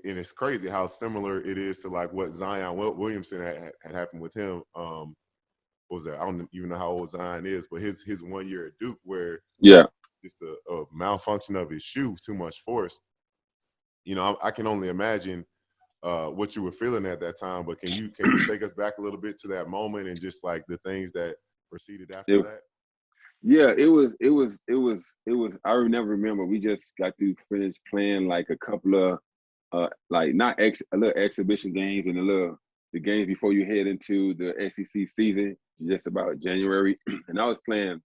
it's crazy how similar it is to like what Zion Williamson had happened with him. What was that? I don't even know how old Zion is, but his 1 year at Duke, where just a malfunction of his shoe, too much force. I can only imagine what you were feeling at that time. But can you take us back a little bit to that moment and just like the things that proceeded after that? Yeah, it was. I remember we just got to finish playing like a couple of like a little exhibition games and the games before you head into the SEC season, just about January. And I was playing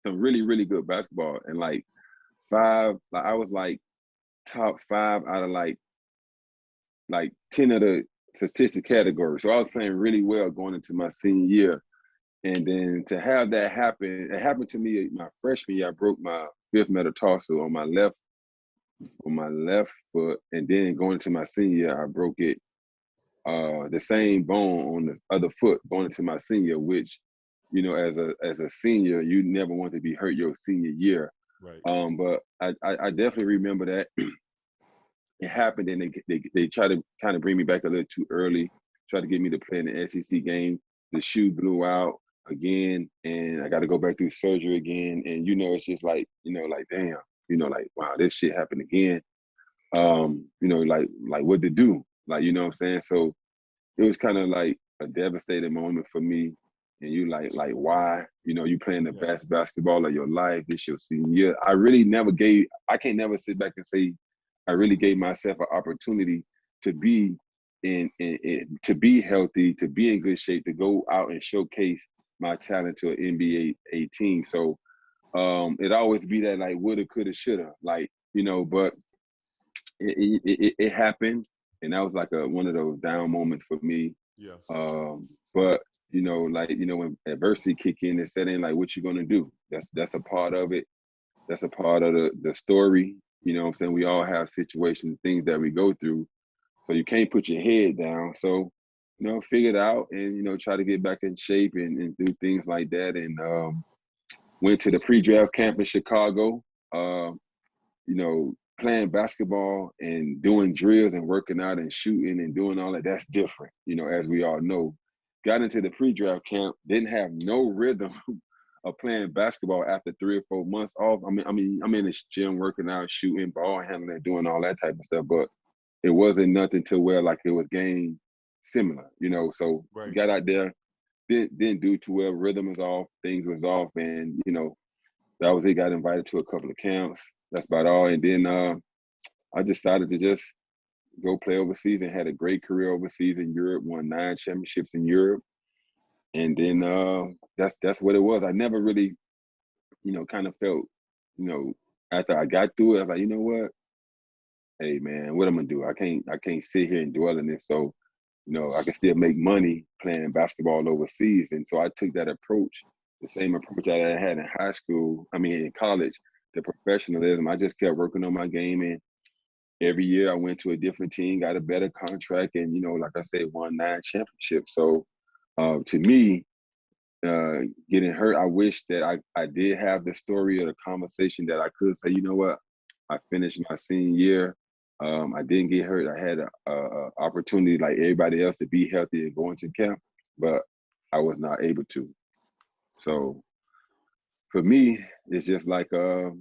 some really, really good basketball, and like I was like top 5 out of like 10 of the statistic categories. So I was playing really well going into my senior year. And then to have that happen, it happened to me my freshman year. I broke my 5th metatarsal on my left foot, and then going into my senior year, I broke it the same bone on the other foot going into my senior, which as a senior, you never want to be hurt your senior year. Right. But I definitely remember that it happened, and they tried to kind of bring me back a little too early, tried to get me to play in the SEC game. The shoe blew out again, and I got to go back through surgery again. And it's just like like damn, like wow, this shit happened again. Like what to do, like what I'm saying. So it was kind of like a devastating moment for me. And you like why you playing the best basketball of your life, this your senior year. I can't never sit back and say I really gave myself an opportunity to be to be healthy, to be in good shape, to go out and showcase my talent to an NBA team. So it always be that like woulda, coulda, shoulda, like but it happened, and that was like one of those down moments for me. Yeah. But when adversity kick in and set in, like what you gonna do? That's a part of it. That's a part of the story. What I'm saying? We all have situations, things that we go through. So you can't put your head down. So, figure it out and, try to get back in shape and do things like that. And went to the pre-draft camp in Chicago, playing basketball and doing drills and working out and shooting and doing all that, that's different, as we all know. Got into the pre-draft camp, didn't have no rhythm of playing basketball after 3 or 4 months off. I'm in the gym working out, shooting, ball handling, doing all that type of stuff, but it wasn't nothing to where like it was game similar, So Right. got out there, didn't do too well. Rhythm was off, things was off, and that was it. Got invited to a couple of camps. That's about all. And then I decided to just go play overseas and had a great career overseas in Europe. Won 9 championships in Europe, and then that's what it was. I never really, kind of felt, after I got through it, I was like, you know what? Hey man, what I'm gonna do? I can't sit here and dwell in this. So, I can still make money playing basketball overseas. And so I took that approach, the same approach that I had in college, the professionalism. I just kept working on my game, and every year I went to a different team, got a better contract, and like I said, won 9 championships. So to me, getting hurt, I wish that I did have the story or the conversation that I could say, you know what, I finished my senior year. I didn't get hurt. I had a opportunity like everybody else to be healthy and go into camp, but I was not able to. So for me, it's just like God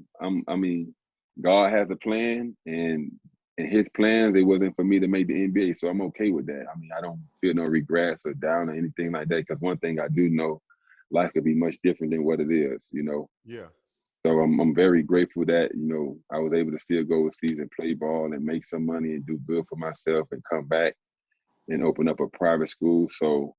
has a plan, and His plans, it wasn't for me to make the NBA, so I'm okay with that. I don't feel no regrets or down or anything like that, because one thing I do know, life could be much different than what it is, Yeah. So I'm very grateful that, I was able to still go overseas and play ball and make some money and do good for myself and come back and open up a private school. So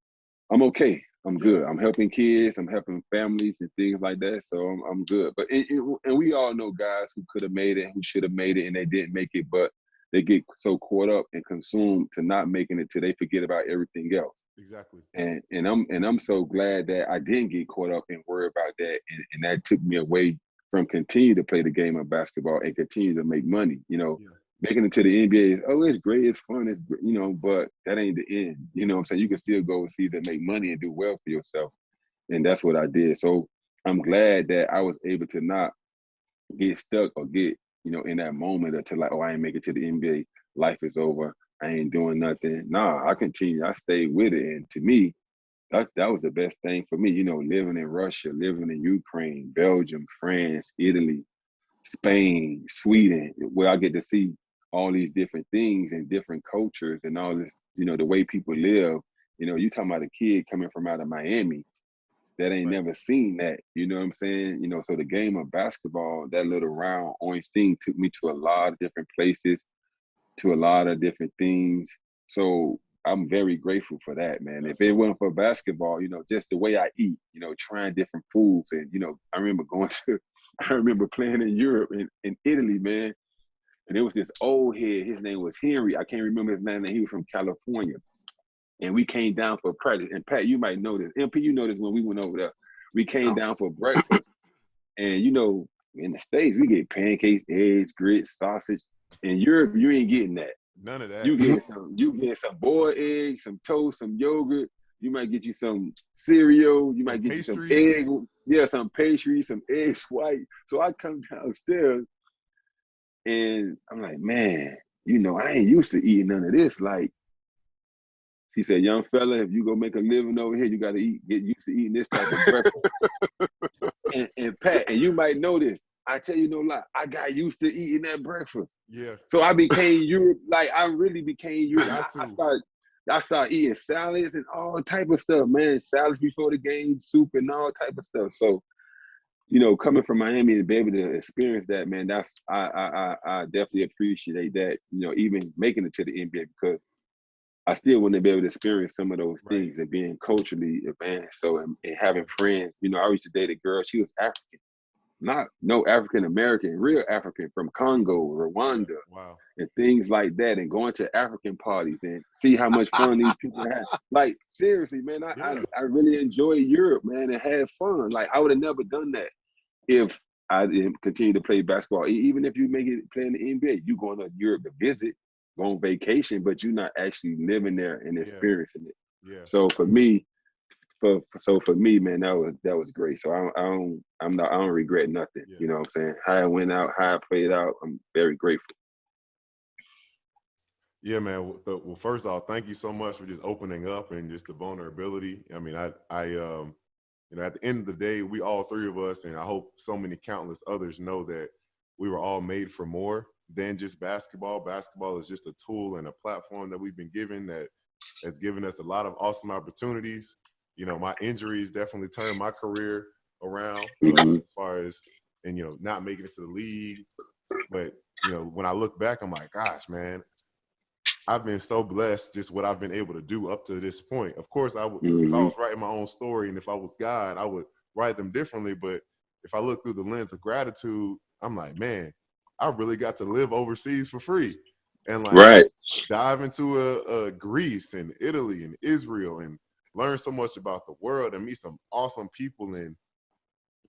I'm okay. I'm good. I'm helping kids. I'm helping families and things like that. So I'm good. But and we all know guys who could have made it, who should have made it, and they didn't make it. But they get so caught up and consumed to not making it till they forget about everything else. Exactly. And I'm so glad that I didn't get caught up and worry about that, and that took me away from continue to play the game of basketball and continue to make money. Making it to the NBA is, it's great, it's fun, it's but that ain't the end. You know what I'm saying? You can still go overseas and make money and do well for yourself. And that's what I did. So I'm glad that I was able to not get stuck or get, in that moment until like, I ain't make it to the NBA. Life is over. I ain't doing nothing. Nah, I continue. I stayed with it. And to me, that was the best thing for me, living in Russia, living in Ukraine, Belgium, France, Italy, Spain, Sweden, where I get to see all these different things and different cultures and all this, the way people live. You talking about a kid coming from out of Miami that ain't never seen that, you know what I'm saying? So the game of basketball, that little round orange thing took me to a lot of different places, to a lot of different things. So I'm very grateful for that, man. If it wasn't for basketball, just the way I eat, trying different foods. And, I remember playing in Europe, in Italy, man. And there was this old head, his name was Henry. I can't remember his name, and he was from California. And we came down for practice. And Pat, you might know this. MP, you know this when we went over there. We came down for breakfast. And, in the States, we get pancakes, eggs, grits, sausage. In Europe, you ain't getting that. None of that. You get some boiled eggs, some toast, some yogurt. You might get you some cereal. You might get you some egg. Yeah, some pastry, some eggs white. So I come downstairs and I'm like, man, I ain't used to eating none of this. Like, he said, young fella, if you go make a living over here, you got to get used to eating this type of breakfast. and Pat, and you might know this. I tell you no lie, I got used to eating that breakfast. Yeah. So I became Europe, like I really became Europe. I started eating salads and all type of stuff, man. Salads before the game, soup and all type of stuff. So, coming from Miami and be able to experience that, man, that's I definitely appreciate that, even making it to the NBA, because I still want to be able to experience some of those things and being culturally advanced. So, and having friends, I used to date a girl, she was African. Not no African American, real African from Congo, Rwanda, and things like that, and going to African parties and see how much fun these people have. Like, seriously, man, I really enjoy Europe, man, and had fun. Like, I would have never done that if I didn't continue to play basketball. Even if you make it playing the NBA, you going to Europe to visit, go on vacation, but you're not actually living there and experiencing it. Yeah. So for me, for me, man, that was great. So I don't regret nothing. Yeah. You know what I'm saying? How it went out, how it played out, I'm very grateful. Yeah, man. Well, first off, thank you so much for just opening up and just the vulnerability. I mean, I you know, at the end of the day, we all three of us, and I hope so many countless others know that we were all made for more than just basketball. Basketball is just a tool and a platform that we've been given that has given us a lot of awesome opportunities. You know, my injuries definitely turned my career around as far as, and, you know, not making it to the league. But, you know, when I look back, I'm like, gosh, man, I've been so blessed just what I've been able to do up to this point. Of course, I would, if I was writing my own story and if I was God, I would write them differently. But if I look through the lens of gratitude, I'm like, man, I really got to live overseas for free and like dive into a Greece and Italy and Israel and learn so much about the world and meet some awesome people. And,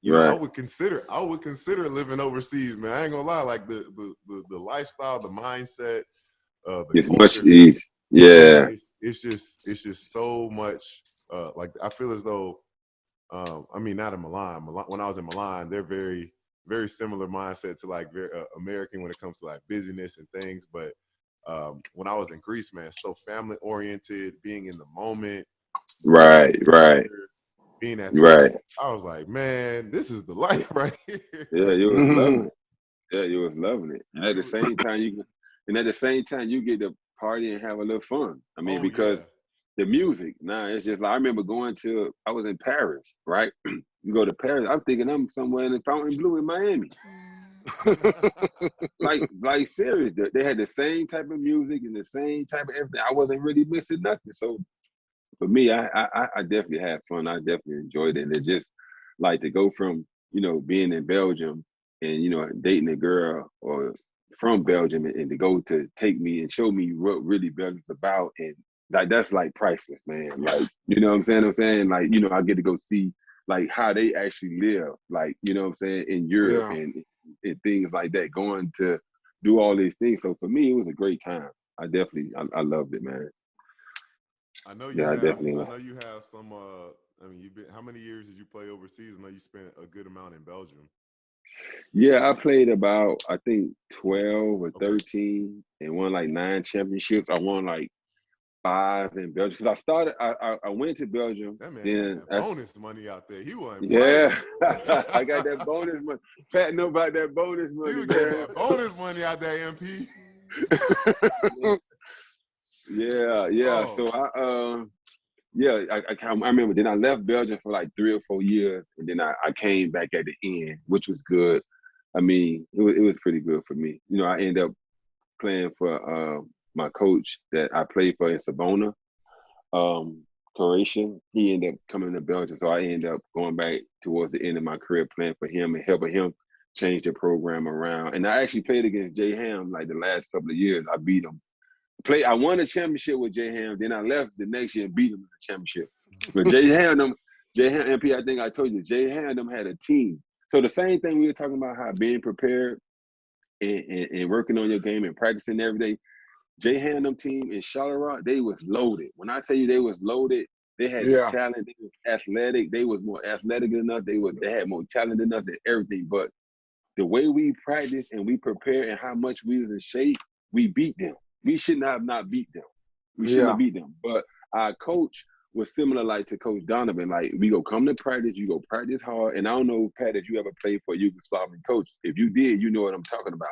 you know, I would consider living overseas, man. I ain't gonna lie, like the lifestyle, the mindset, the it's culture, much easier. Yeah. it's just so much. Like I feel as though, I mean, not in Milan. When I was in Milan, they're very, very similar mindset to like very American when it comes to like busyness and things. But when I was in Greece, man, so family oriented, being in the moment, Right. being at the Right. I was like, man, this is the life right here. Yeah, you was loving it. Yeah, you was loving it. And at the same time, you get to party and have a little fun. I mean, because the music, it's just like I remember I was in Paris, right? You go to Paris, I'm thinking I'm somewhere in the Fontainebleau in Miami. like serious. They had the same type of music and the same type of everything. I wasn't really missing nothing. So for me, I definitely had fun. I definitely enjoyed it. And it just like to go from, you know, being in Belgium and, you know, dating a girl or from Belgium and to go to take me and show me what really Belgium's about. And like, that's like priceless, man. Like, you know what I'm saying? Like, you know, I get to go see like how they actually live, like, you know what I'm saying, in Europe and things like that, going to do all these things. So for me, it was a great time. I loved it, man. I know you have some. I mean, how many years did you play overseas? I know you spent a good amount in Belgium. Yeah, I played about, I think 12 or 13 and won like 9 championships. I won like 5 in Belgium because I went to Belgium. That man Then got that bonus money out there. He wasn't playing. I got that bonus money. Pat know about that bonus money. You was getting that bonus money out there, MP. Yeah. Oh. So I remember. Then I left Belgium for like 3 or 4 years, and then I came back at the end, which was good. I mean, it was pretty good for me. You know, I ended up playing for my coach that I played for in Savona, Croatia. He ended up coming to Belgium, so I ended up going back towards the end of my career playing for him and helping him change the program around. And I actually played against Jay Ham like the last couple of years. I beat him. I won a championship with Jay Ham. Then I left the next year and beat him in the championship. But Jay Ham, MP, I think I told you, Jay Ham had a team. So the same thing we were talking about, how being prepared and working on your game and practicing every day. Jay Ham team in Charleroi, they was loaded. When I tell you they was loaded, they had the talent, they was athletic, they was more athletic than us, they had more talent than us and everything. But the way we practiced and we prepared and how much we was in shape, we beat them. We shouldn't have not beat them. We shouldn't have beat them. But our coach was similar like to Coach Donovan. Like, we go come to practice, you go practice hard. And I don't know, Pat, if you ever played for a Yugoslavian coach. If you did, you know what I'm talking about.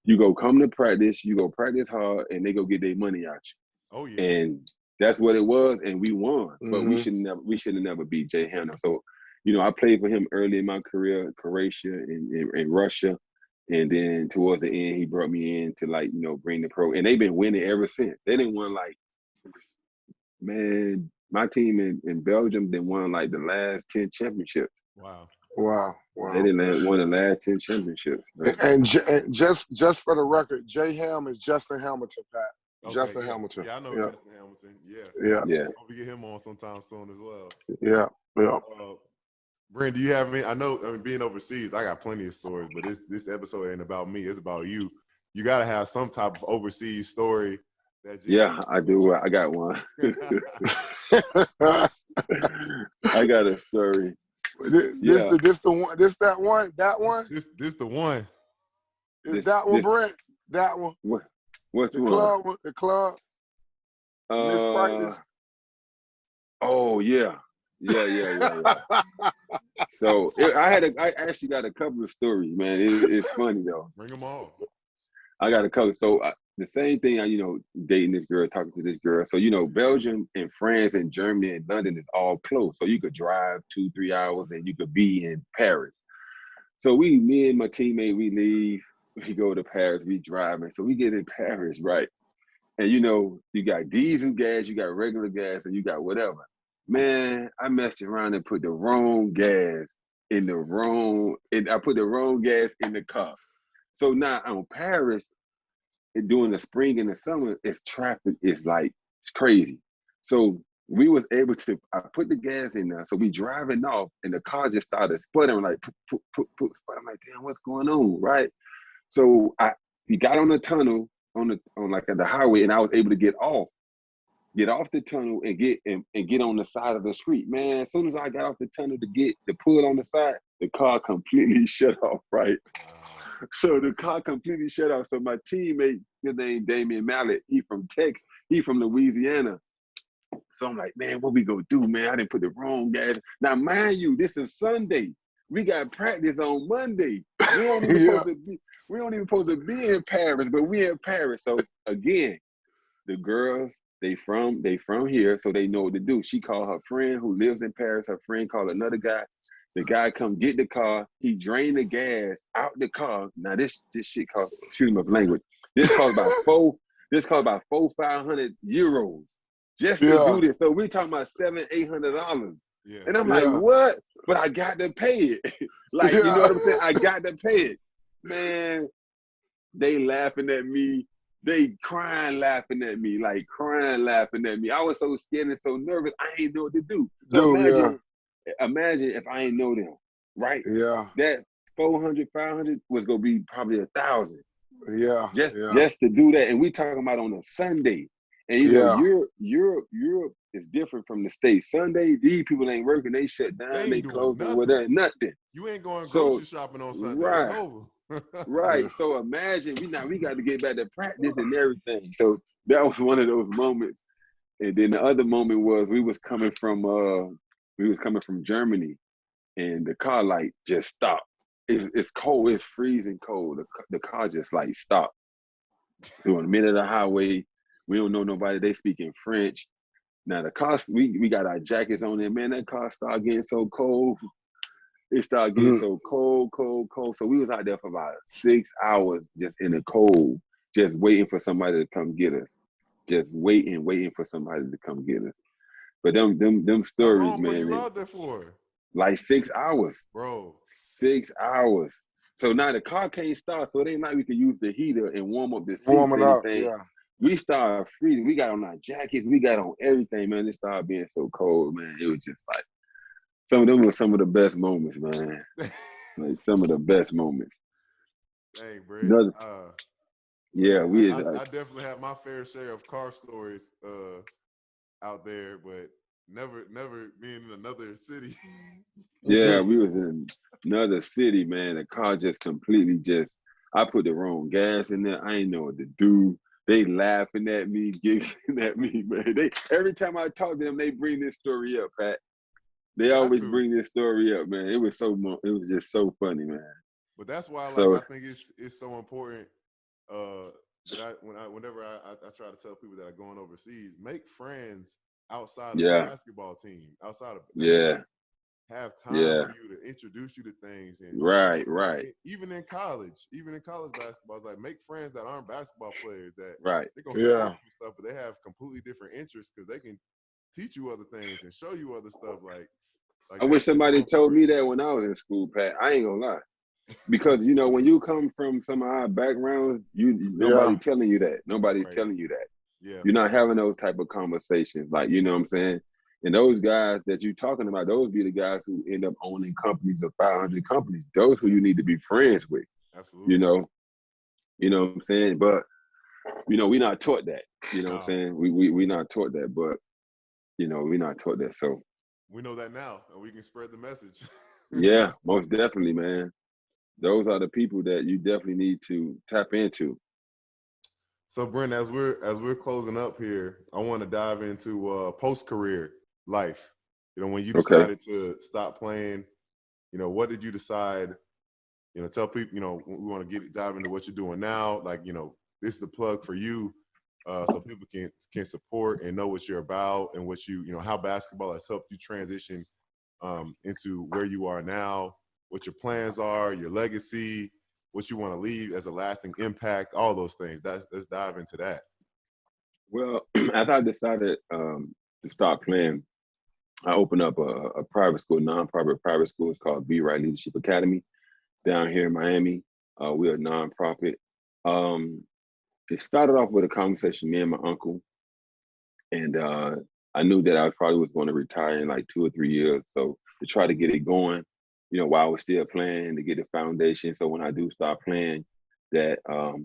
You go come to practice, you go practice hard, and they go get their money out you. Oh yeah. And that's what it was, and we won. But we should have never beat Jay Ham. So, you know, I played for him early in my career, Croatia and Russia. And then towards the end, he brought me in to, like, you know, bring the pro. And they've been winning ever since. They didn't win, like, man, my team in Belgium didn't won like the last 10 championships. Wow. They didn't won the last 10 championships. And just for the record, Jay Ham is Justin Hamilton, Pat. Okay, Justin Hamilton. Yeah, I know Justin Hamilton. Yeah. Hope we get him on sometime soon as well. Yeah. Brent, do you have any? I know, being overseas, I got plenty of stories, but this episode ain't about me. It's about you. You got to have some type of overseas story. I do. I got one. I got a story. This the one. This that one. That one. This the one. Is that one, Brent? That one. What's the one? club. The club. Miss Practice. Oh yeah. So I actually got a couple of stories, man. It's funny though. Bring them all. I got a couple. So the same thing, dating this girl, talking to this girl. So, Belgium and France and Germany and London is all close. So you could drive 2-3 hours and you could be in Paris. So me and my teammate, we leave, we go to Paris, we driving. So we get in Paris, right? And you got diesel gas, you got regular gas, and you got whatever. Man, I messed around and put the wrong gas I put the wrong gas in the car. So now on Paris, during the spring and the summer, it's traffic is like, it's crazy. So we was able to, I put the gas in there. So we driving off and the car just started sputtering like, put. I'm like, damn, what's going on, right? So we got on the tunnel on like at the highway, and I was able to get off the tunnel and get on the side of the street. Man, as soon as I got off the tunnel to pull on the side, the car completely shut off, right? So the car completely shut off. So my teammate, his name Damian Mallet, he from Louisiana. So I'm like, man, what we gonna do, man? I didn't put the wrong gas. Now, mind you, this is Sunday. We got practice on Monday. We don't even supposed to be in Paris, but we in Paris. So again, the girls, they from here, so they know what to do. She called her friend who lives in Paris. Her friend called another guy. The guy come get the car. He drained the gas out the car. Now this shit cost, excuse my language. This cost about 500 euros just to do this. So we're talking about $700-800. Yeah. And I'm like, what? But I got to pay it. Like, you know what I'm saying? I got to pay it. Man, they laughing at me. They laughing at me. I was so scared and so nervous, I ain't know what to do. So imagine if I ain't know them, right? Yeah. That 400, 500 was gonna be probably 1,000. Yeah. Just to do that. And we talking about on a Sunday. And Europe is different from the States. Sunday, these people ain't working, they shut down, they close or whatever, nothing. You ain't going grocery shopping on Sunday. Right. It's over. Right. So imagine we got to get back to practice and everything. So that was one of those moments. And then the other moment was we was coming from Germany, and the car light just stopped. It's cold, it's freezing cold. The car just like stopped. We're in the middle of the highway. We don't know nobody. They speaking French. Now the car, we got our jackets on there. Man, that car started getting so cold. It started getting so cold. So we was out there for about 6 hours just in the cold, just waiting for somebody to come get us. Just waiting for somebody to come get us. But them stories, How long man. were you out there for? Like 6 hours. Bro. 6 hours. So now the car can't start, so it ain't like we could use the heater and warm up the seats and anything. Yeah. We started freezing. We got on our jackets. We got on everything, man. It started being so cold, man. It was just like, some of them were some of the best moments, man. Like some of the best moments. Hey, Brent. I definitely have my fair share of car stories out there, but never being in another city. Yeah, we was in another city, man. The car just completely I put the wrong gas in there. I ain't know what to do. They laughing at me, giggling at me, man. Every time I talk to them, they bring this story up, Pat. They always bring this story up, man. It was just so funny, man. But that's why, I think it's so important. That whenever I try to tell people that are going overseas, make friends outside of the basketball team, outside of have time for you to introduce you to things, and right. Even in college basketball, it's like make friends that aren't basketball players that they're gonna say awesome stuff, but they have completely different interests because they can teach you other things and show you other stuff. Like I wish somebody told me that when I was in school, Pat. I ain't gonna lie. Because when you come from some of our backgrounds, nobody telling you that. Nobody's telling you that. Yeah. You're not having those type of conversations. Like, you know what I'm saying? And those guys that you're talking about, those be the guys who end up owning companies of 500 companies. Those who you need to be friends with. Absolutely. You know what I'm saying? But we're not taught that. You know what I'm saying? We not taught that. But we're not taught that. So We know that now, and we can spread the message. yeah, most definitely, man. Those are the people that you definitely need to tap into. So, Brent, as we're closing up here, I want to dive into post-career life. When you Okay. decided to stop playing, what did you decide? Tell people. We want to dive into what you're doing now. Like, this is the plug for you, so people can support and know what you're about and what how basketball has helped you transition into where you are now, what your plans are, your legacy, what you want to leave as a lasting impact, all those things. Let's dive into that. Well, after I decided to stop playing, I opened up a private school, non-profit private school. It's called B Wright Leadership Academy down here in Miami. We're a nonprofit. It started off with a conversation, me and my uncle, and I knew that I probably was going to retire in like 2 or 3 years. So to try to get it going, while I was still playing, to get the foundation. So when I do start playing, that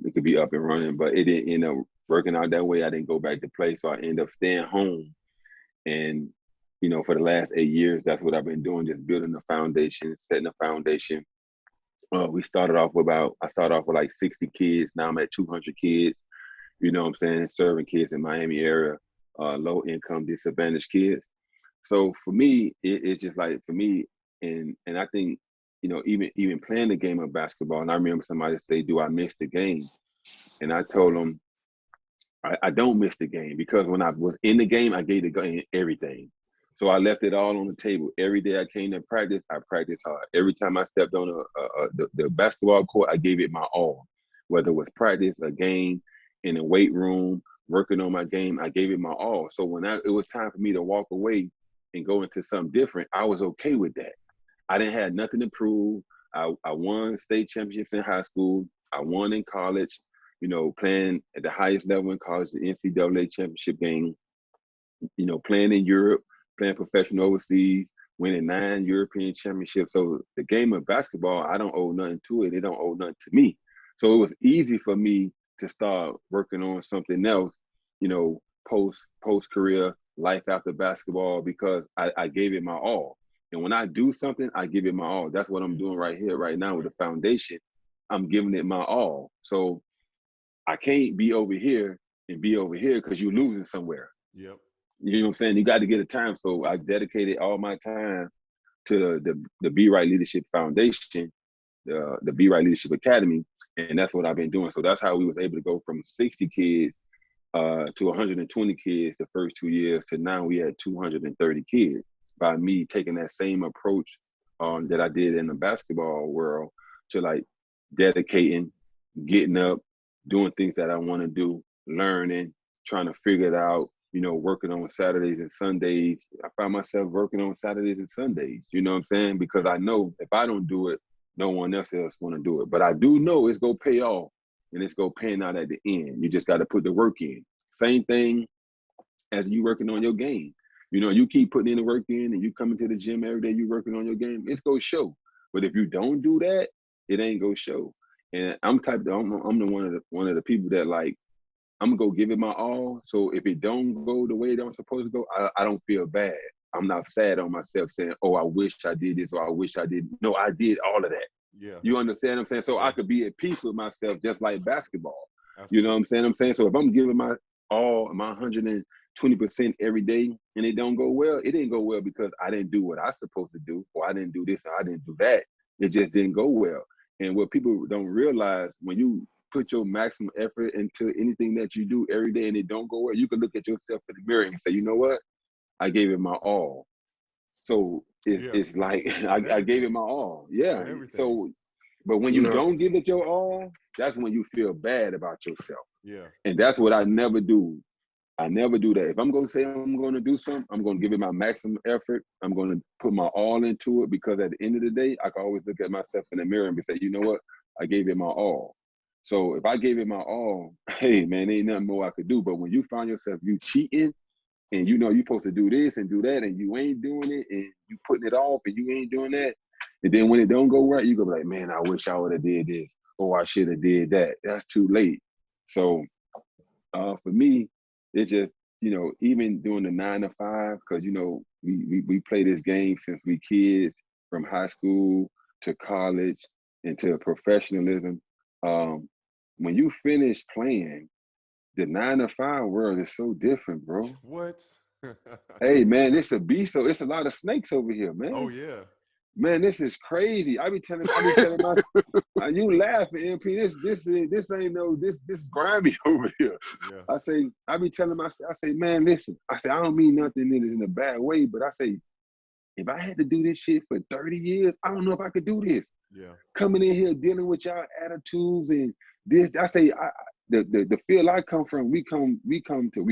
it could be up and running. But it didn't end up working out that way. I didn't go back to play, so I ended up staying home. And for the last 8 years, that's what I've been doing, just building the foundation, setting the foundation. I started off with like 60 kids. Now I'm at 200 kids. You know what I'm saying? Serving kids in Miami area, low income, disadvantaged kids. So for me, it's just like for me, and I think, even playing the game of basketball, and I remember somebody say, "Do I miss the game?" And I told them, I don't miss the game, because when I was in the game, I gave the game everything. So I left it all on the table. Every day I came to practice, I practiced hard. Every time I stepped on the basketball court, I gave it my all. Whether it was practice, a game, in the weight room, working on my game, I gave it my all. So when it was time for me to walk away and go into something different, I was okay with that. I didn't have nothing to prove. I won state championships in high school. I won in college, playing at the highest level in college, the NCAA championship game, playing in Europe, playing professional overseas, winning 9 European championships. So the game of basketball, I don't owe nothing to it. It don't owe nothing to me. So it was easy for me to start working on something else, post career, life after basketball, because I gave it my all. And when I do something, I give it my all. That's what I'm doing right here, right now with the foundation. I'm giving it my all. So I can't be over here and be over here, because you're losing somewhere. Yep. You know what I'm saying? You got to get a time. So I dedicated all my time to the B Wright Leadership Foundation, the B Wright Leadership Academy, and that's what I've been doing. So that's how we was able to go from 60 kids to 120 kids the first 2 years, to now we had 230 kids, by me taking that same approach that I did in the basketball world, to like dedicating, getting up, doing things that I want to do, learning, trying to figure it out, working on Saturdays and Sundays. I find myself working on Saturdays and Sundays, you know what I'm saying? Because I know if I don't do it, no one else want to do it. But I do know it's going to pay off, and it's going to pan out at the end. You just got to put the work in. Same thing as you working on your game. You keep putting in the work in, and you coming to the gym every day, you working on your game, it's going to show. But if you don't do that, it ain't going to show. And I'm the one of the people that, like, I'm gonna go give it my all. So if it don't go the way it was supposed to go, I don't feel bad. I'm not sad on myself saying, "Oh, I wish I did this," or "I wish I did." No, I did all of that. Yeah. You understand what I'm saying? So Yeah. I could be at peace with myself, just like basketball. Absolutely. You know what I'm saying? So if I'm giving my all, my 120% every day, and it don't go well, it didn't go well because I didn't do what I was supposed to do, or I didn't do this, or I didn't do that. It just didn't go well. And what people don't realize, when you put your maximum effort into anything that you do every day and it don't go well, you can look at yourself in the mirror and say, you know what? I gave it my all. So it's like I gave it my all. Yeah. So, but when you don't give it your all, that's when you feel bad about yourself. Yeah. And that's what I never do. I never do that. If I'm going to say I'm going to do something, I'm going to give it my maximum effort. I'm going to put my all into it, because at the end of the day, I can always look at myself in the mirror and say, you know what? I gave it my all. So if I gave it my all, hey, man, ain't nothing more I could do. But when you find yourself, you cheating, and you're supposed to do this and do that, and you ain't doing it, and you putting it off, and you ain't doing that, and then when it don't go right, you go like, man, I wish I would have did this, or I should have did that. That's too late. So for me, it's just even doing the 9 to 5, because we play this game since we kids, from high school to college and to professionalism. When you finish playing, the 9 to 5 world is so different, bro. What? Hey man, it's a beast. So it's a lot of snakes over here, man. Oh yeah. Man, this is crazy. I be telling my you laughing, MP. This ain't no this grimy over here. Yeah. I be telling myself, I say, man, listen. I say, I don't mean nothing in a bad way, but I say, if I had to do this shit for 30 years, I don't know if I could do this. Yeah. Coming in here dealing with y'all attitudes and this, I say, the field I come from, we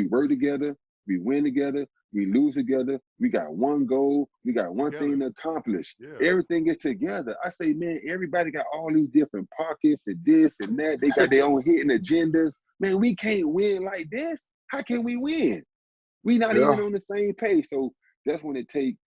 work together, we win together, we lose together, we got one goal, we got one thing to accomplish. Yeah. Everything is together. I say, man, everybody got all these different pockets and this and that. They got their own hidden agendas. Man, we can't win like this. How can we win? We not even on the same page. So that's when it takes,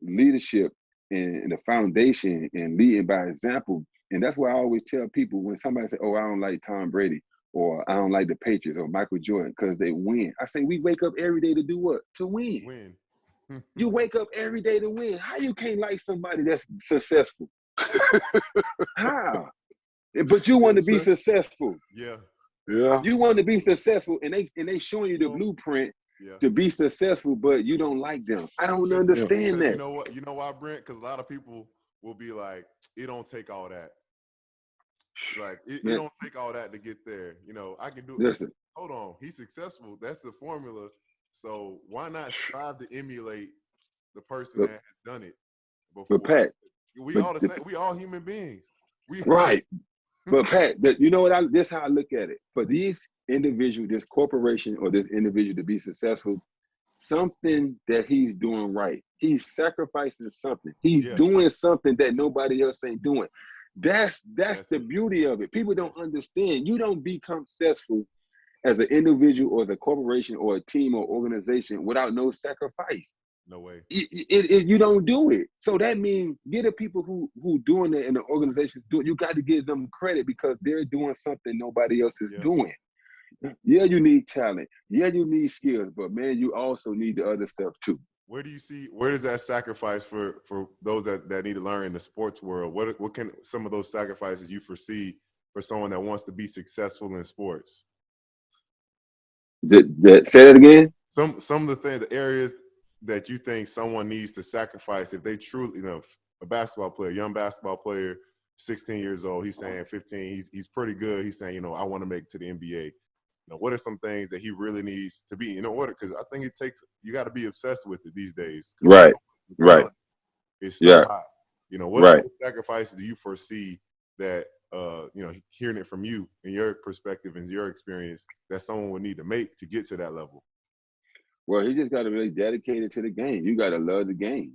leadership and the foundation and leading by example. And that's why I always tell people when somebody say, oh, I don't like Tom Brady, or I don't like the Patriots or Michael Jordan because they win. I say, we wake up every day to do what? To win. You wake up every day to win. How you can't like somebody that's successful? How? But you want to be successful. Yeah. Yeah. You want to be successful, and they showing you the blueprint to be successful, but you don't like them. I don't understand that. You know what? You know why, Brent? Because a lot of people will be like, it don't take all that. Like, it don't take all that to get there. I can do it. Listen. Hold on. He's successful. That's the formula. So why not strive to emulate the person that has done it before? But Pat, all the same. We all human beings. Right. But Pat, this is how I look at it. For these individuals, this corporation or this individual to be successful, something that he's doing right. He's sacrificing something. He's doing something that nobody else ain't doing. That's the beauty of it. People don't understand. You don't become successful as an individual or as a corporation or a team or organization without no sacrifice. No way. You don't do it. So that means get the people who doing it in the organization do it. You got to give them credit because they're doing something nobody else is doing. Yeah, you need talent. Yeah, you need skills, but man, you also need the other stuff too. Where does that sacrifice for those that need to learn in the sports world? What can some of those sacrifices you foresee for someone that wants to be successful in sports? Say that again. Some of the things, the areas that you think someone needs to sacrifice if they truly, a basketball player, young basketball player, 16 years old, he's saying 15, he's pretty good. He's saying, I want to make it to the NBA. What are some things that he really needs to be in order? Because I think you got to be obsessed with it these days. Right. It's so high. What sacrifices do you foresee that, hearing it from you in your perspective and your experience, that someone would need to make to get to that level? Well, he just got to really dedicate it to the game. You got to love the game.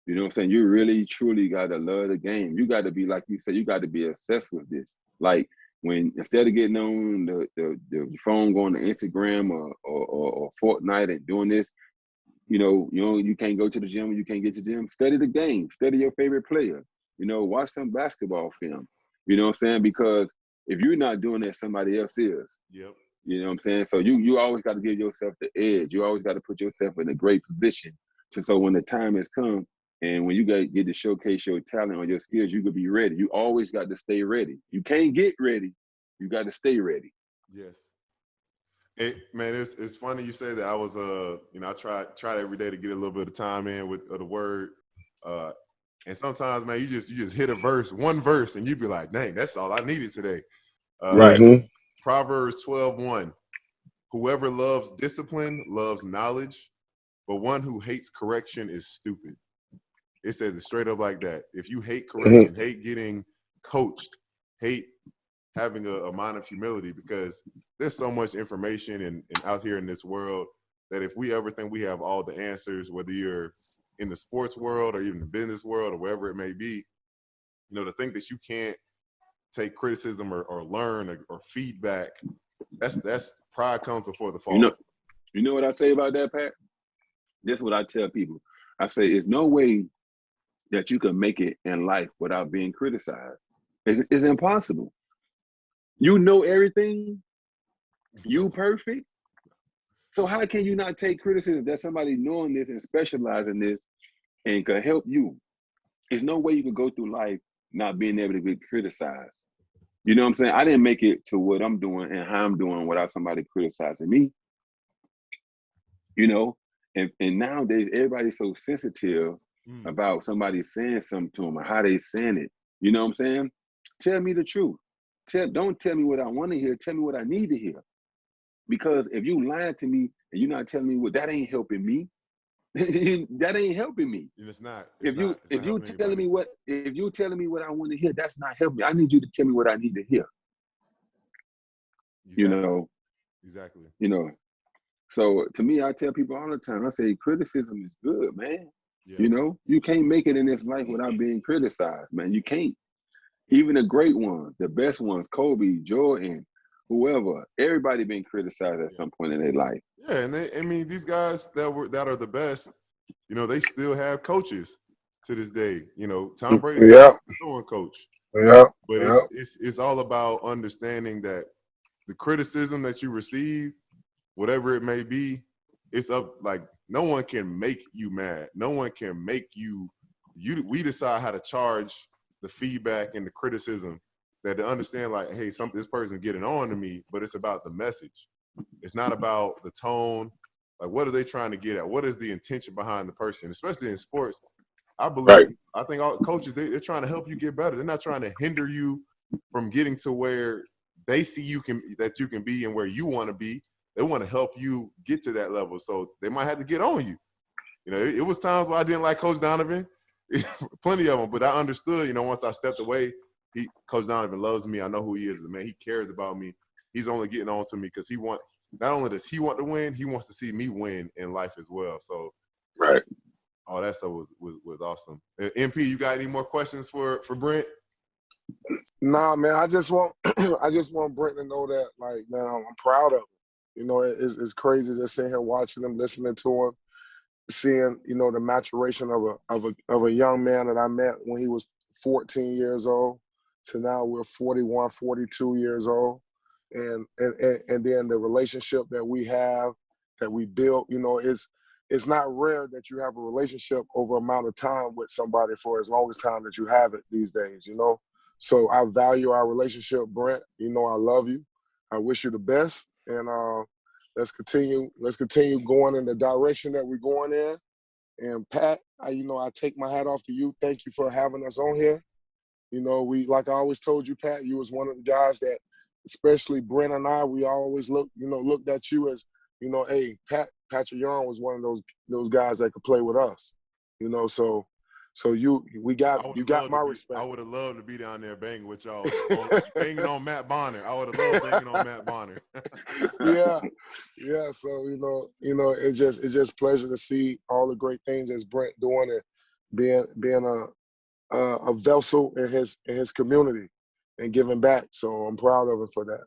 You know what I'm saying? You really, truly got to love the game. You got to be, like you said, you got to be obsessed with this. Like, when instead of getting on the phone, going to Instagram or Fortnite and doing this, you can't go to the gym, you can't get to the gym. Study the game, study your favorite player. Watch some basketball film. You know what I'm saying? Because if you're not doing that, somebody else is. Yep. You know what I'm saying? So you always got to give yourself the edge. You always got to put yourself in a great position. So when the time has come, and when you get to showcase your talent or your skills, you could be ready. You always got to stay ready. You can't get ready. You got to stay ready. Yes. Man, it's funny you say that. I was, I try every day to get a little bit of time in with the word. And sometimes, man, you just hit one verse, and you be like, dang, that's all I needed today. Right. Proverbs 12:1. Whoever loves discipline loves knowledge, but one who hates correction is stupid. It says it straight up like that. If you hate correction, hate getting coached, hate having a mind of humility, because there's so much information and out here in this world that if we ever think we have all the answers, whether you're in the sports world or even the business world or wherever it may be, to think that you can't take criticism or learn or feedback, that's pride comes before the fall. You know what I say about that, Pat? This is what I tell people. I say, there's no way that you can make it in life without being criticized. It's impossible. You know everything. You perfect. So how can you not take criticism that somebody knowing this and specialize in this and can help you? There's no way you can go through life not being able to be criticized. You know what I'm saying? I didn't make it to what I'm doing and how I'm doing without somebody criticizing me. You know, and nowadays everybody's so sensitive about somebody saying something to them or how they saying it. You know what I'm saying? Tell me the truth. Don't tell me what I want to hear. Tell me what I need to hear. Because if you lying to me and you're not telling me what, that ain't helping me. That ain't helping me. And it's not. If you telling me what I want to hear, that's not helping me. I need you to tell me what I need to hear. Exactly. You know. Exactly. You know. So to me, I tell people all the time, I say criticism is good, man. Yeah. You know, you can't make it in this life without being criticized, man. You can't. Even the great ones, the best ones, Kobe, Jordan, whoever, everybody been criticized at some point in their life. Yeah, and these guys that are the best, you know, they still have coaches to this day. You know, Tom Brady's still a coach. Yeah. But it's all about understanding that the criticism that you receive, whatever it may be, it's up. Like, no one can make you mad. No one can make you. We decide how to charge the feedback and the criticism. That to understand, like, hey, this person getting on to me, but it's about the message. It's not about the tone. Like, what are they trying to get at? What is the intention behind the person? Especially in sports, I believe. Right. I think all coaches they're trying to help you get better. They're not trying to hinder you from getting to where they see you can be and where you want to be. They want to help you get to that level. So they might have to get on you. You know, it was times where I didn't like Coach Donovan, plenty of them, but I understood. You know, once I stepped away, Coach Donovan loves me. I know who he is, man. He cares about me. He's only getting on to me because not only does he want to win, he wants to see me win in life as well. So, right. All that stuff was awesome. MP, you got any more questions for Brent? Nah, man. I just want Brent to know that, like, man, I'm proud of him. You know, it's crazy just sitting here watching him, listening to him, seeing, you know, the maturation of a young man that I met when he was 14 years old to now we're 41, 42 years old. And then the relationship that we have, that we built, you know, it's not rare that you have a relationship over amount of time with somebody for as long as time that you have it these days, you know. So I value our relationship, Brent. You know, I love you. I wish you the best. And let's continue going in the direction that we're going in. And Pat, I take my hat off to you. Thank you for having us on here. You know, like I always told you, Pat, you was one of the guys that, especially Brent and I, we always looked at you as, you know, hey, Patric Young was one of those guys that could play with us. You know, so you got my respect. I would have loved to be down there banging with y'all, banging on Matt Bonner. I would have loved banging on Matt Bonner. Yeah. So you know, it's just pleasure to see all the great things that's Brent doing and being a vessel in his community and giving back. So I'm proud of him for that.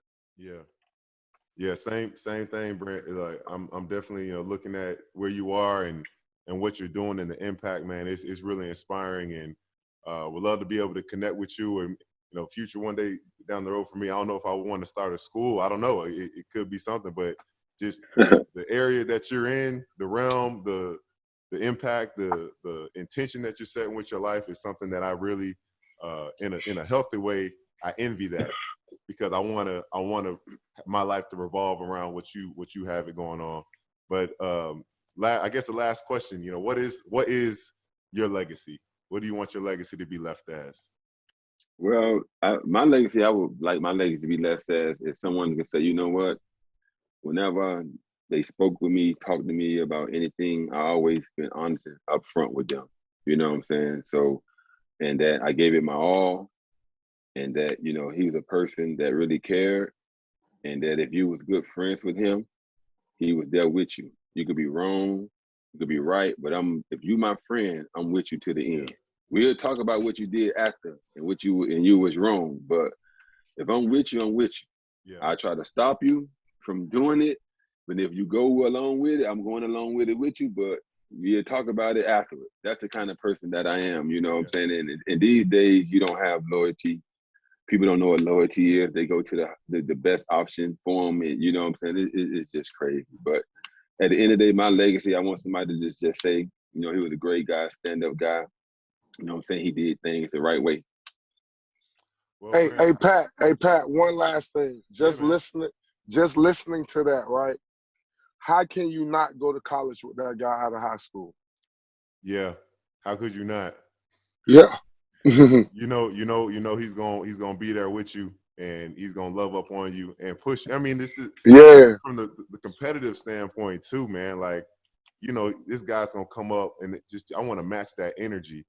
Yeah. Same thing, Brent. Like I'm definitely looking at where you are and what you're doing and the impact, man. It's really inspiring, and would love to be able to connect with you and future one day down the road for me. I don't know if I would want to start a school. I don't know. It could be something, but just the area that you're in, the realm, the impact, the intention that you're setting with your life is something that I really, in a healthy way, I envy that, because I want my life to revolve around what you have it going on. But I guess the last question, what is your legacy? What do you want your legacy to be left as? Well, my legacy, I would like my legacy to be left as if someone can say, you know what, whenever they spoke with me, talked to me about anything, I always been honest and upfront with them. You know what I'm saying? So, and that I gave it my all, and that, he was a person that really cared, and that if you was good friends with him, he was there with you. You could be wrong, you could be right, but if you my friend, I'm with you to the end. We'll talk about what you did after and you was wrong, but if I'm with you, I'm with you. I try to stop you from doing it, but if you go along with it, I'm going along with it with you, but we'll talk about it afterward. That's the kind of person that I am, you know what I'm saying? And these days, you don't have loyalty. People don't know what loyalty is. They go to the best option for them, and you know what I'm saying? It's just crazy. But at the end of the day, my legacy, I want somebody to just say, you know, he was a great guy, stand-up guy. You know what I'm saying? He did things the right way. Well, Hey, Brent, Pat, one last thing. Just listening to that, right? How can you not go to college with that guy out of high school? Yeah. How could you not? Yeah. you know he's gonna be there with you, and he's gonna love up on you and push. I mean, this is from the competitive standpoint too, man. Like, you know, this guy's gonna come up and I want to match that energy,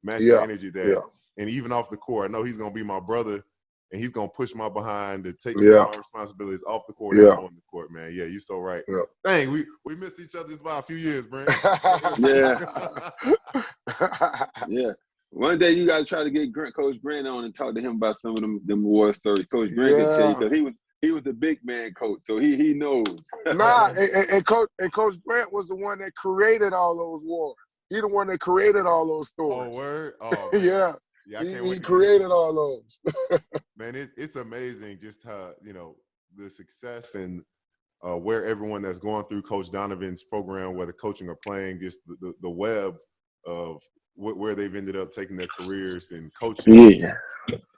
that, and even off the court, I know he's gonna be my brother, and he's gonna push my behind to take my responsibilities off the court and on the court, man. Yeah, you're so right. Yeah. Dang, we missed each other just by a few years, Brent. Yeah. One day you gotta try to get Coach Brent on and talk to him about some of them war stories. Coach Brent can tell you, because he was the big man coach, so he knows. and Coach Brent was the one that created all those wars. He the one that created all those stories. Oh, word? Oh, man. Yeah. I can't wait he to created all those. Man, it's amazing just how, you know, the success and where everyone that's going through Coach Donovan's program, whether coaching or playing, just the web of where they've ended up taking their careers and coaching,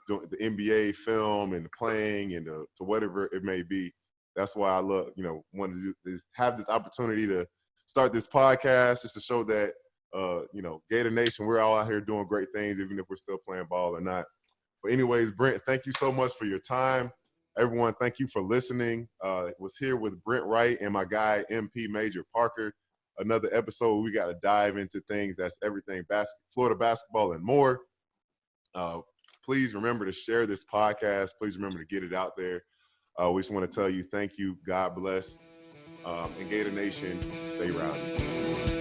doing the NBA film and the playing and to whatever it may be. That's why I love, you know, wanted to have this opportunity to start this podcast just to show that, you know, Gator Nation, we're all out here doing great things, even if we're still playing ball or not. But anyways, Brent, thank you so much for your time. Everyone, thank you for listening. Was here with Brent Wright and my guy, MP Major Parker. Another episode, we got to dive into things that's everything Florida basketball and more. Please remember to share this podcast. Please remember to get it out there. We just want to tell you thank you. God bless. And Gator Nation, stay rowdy.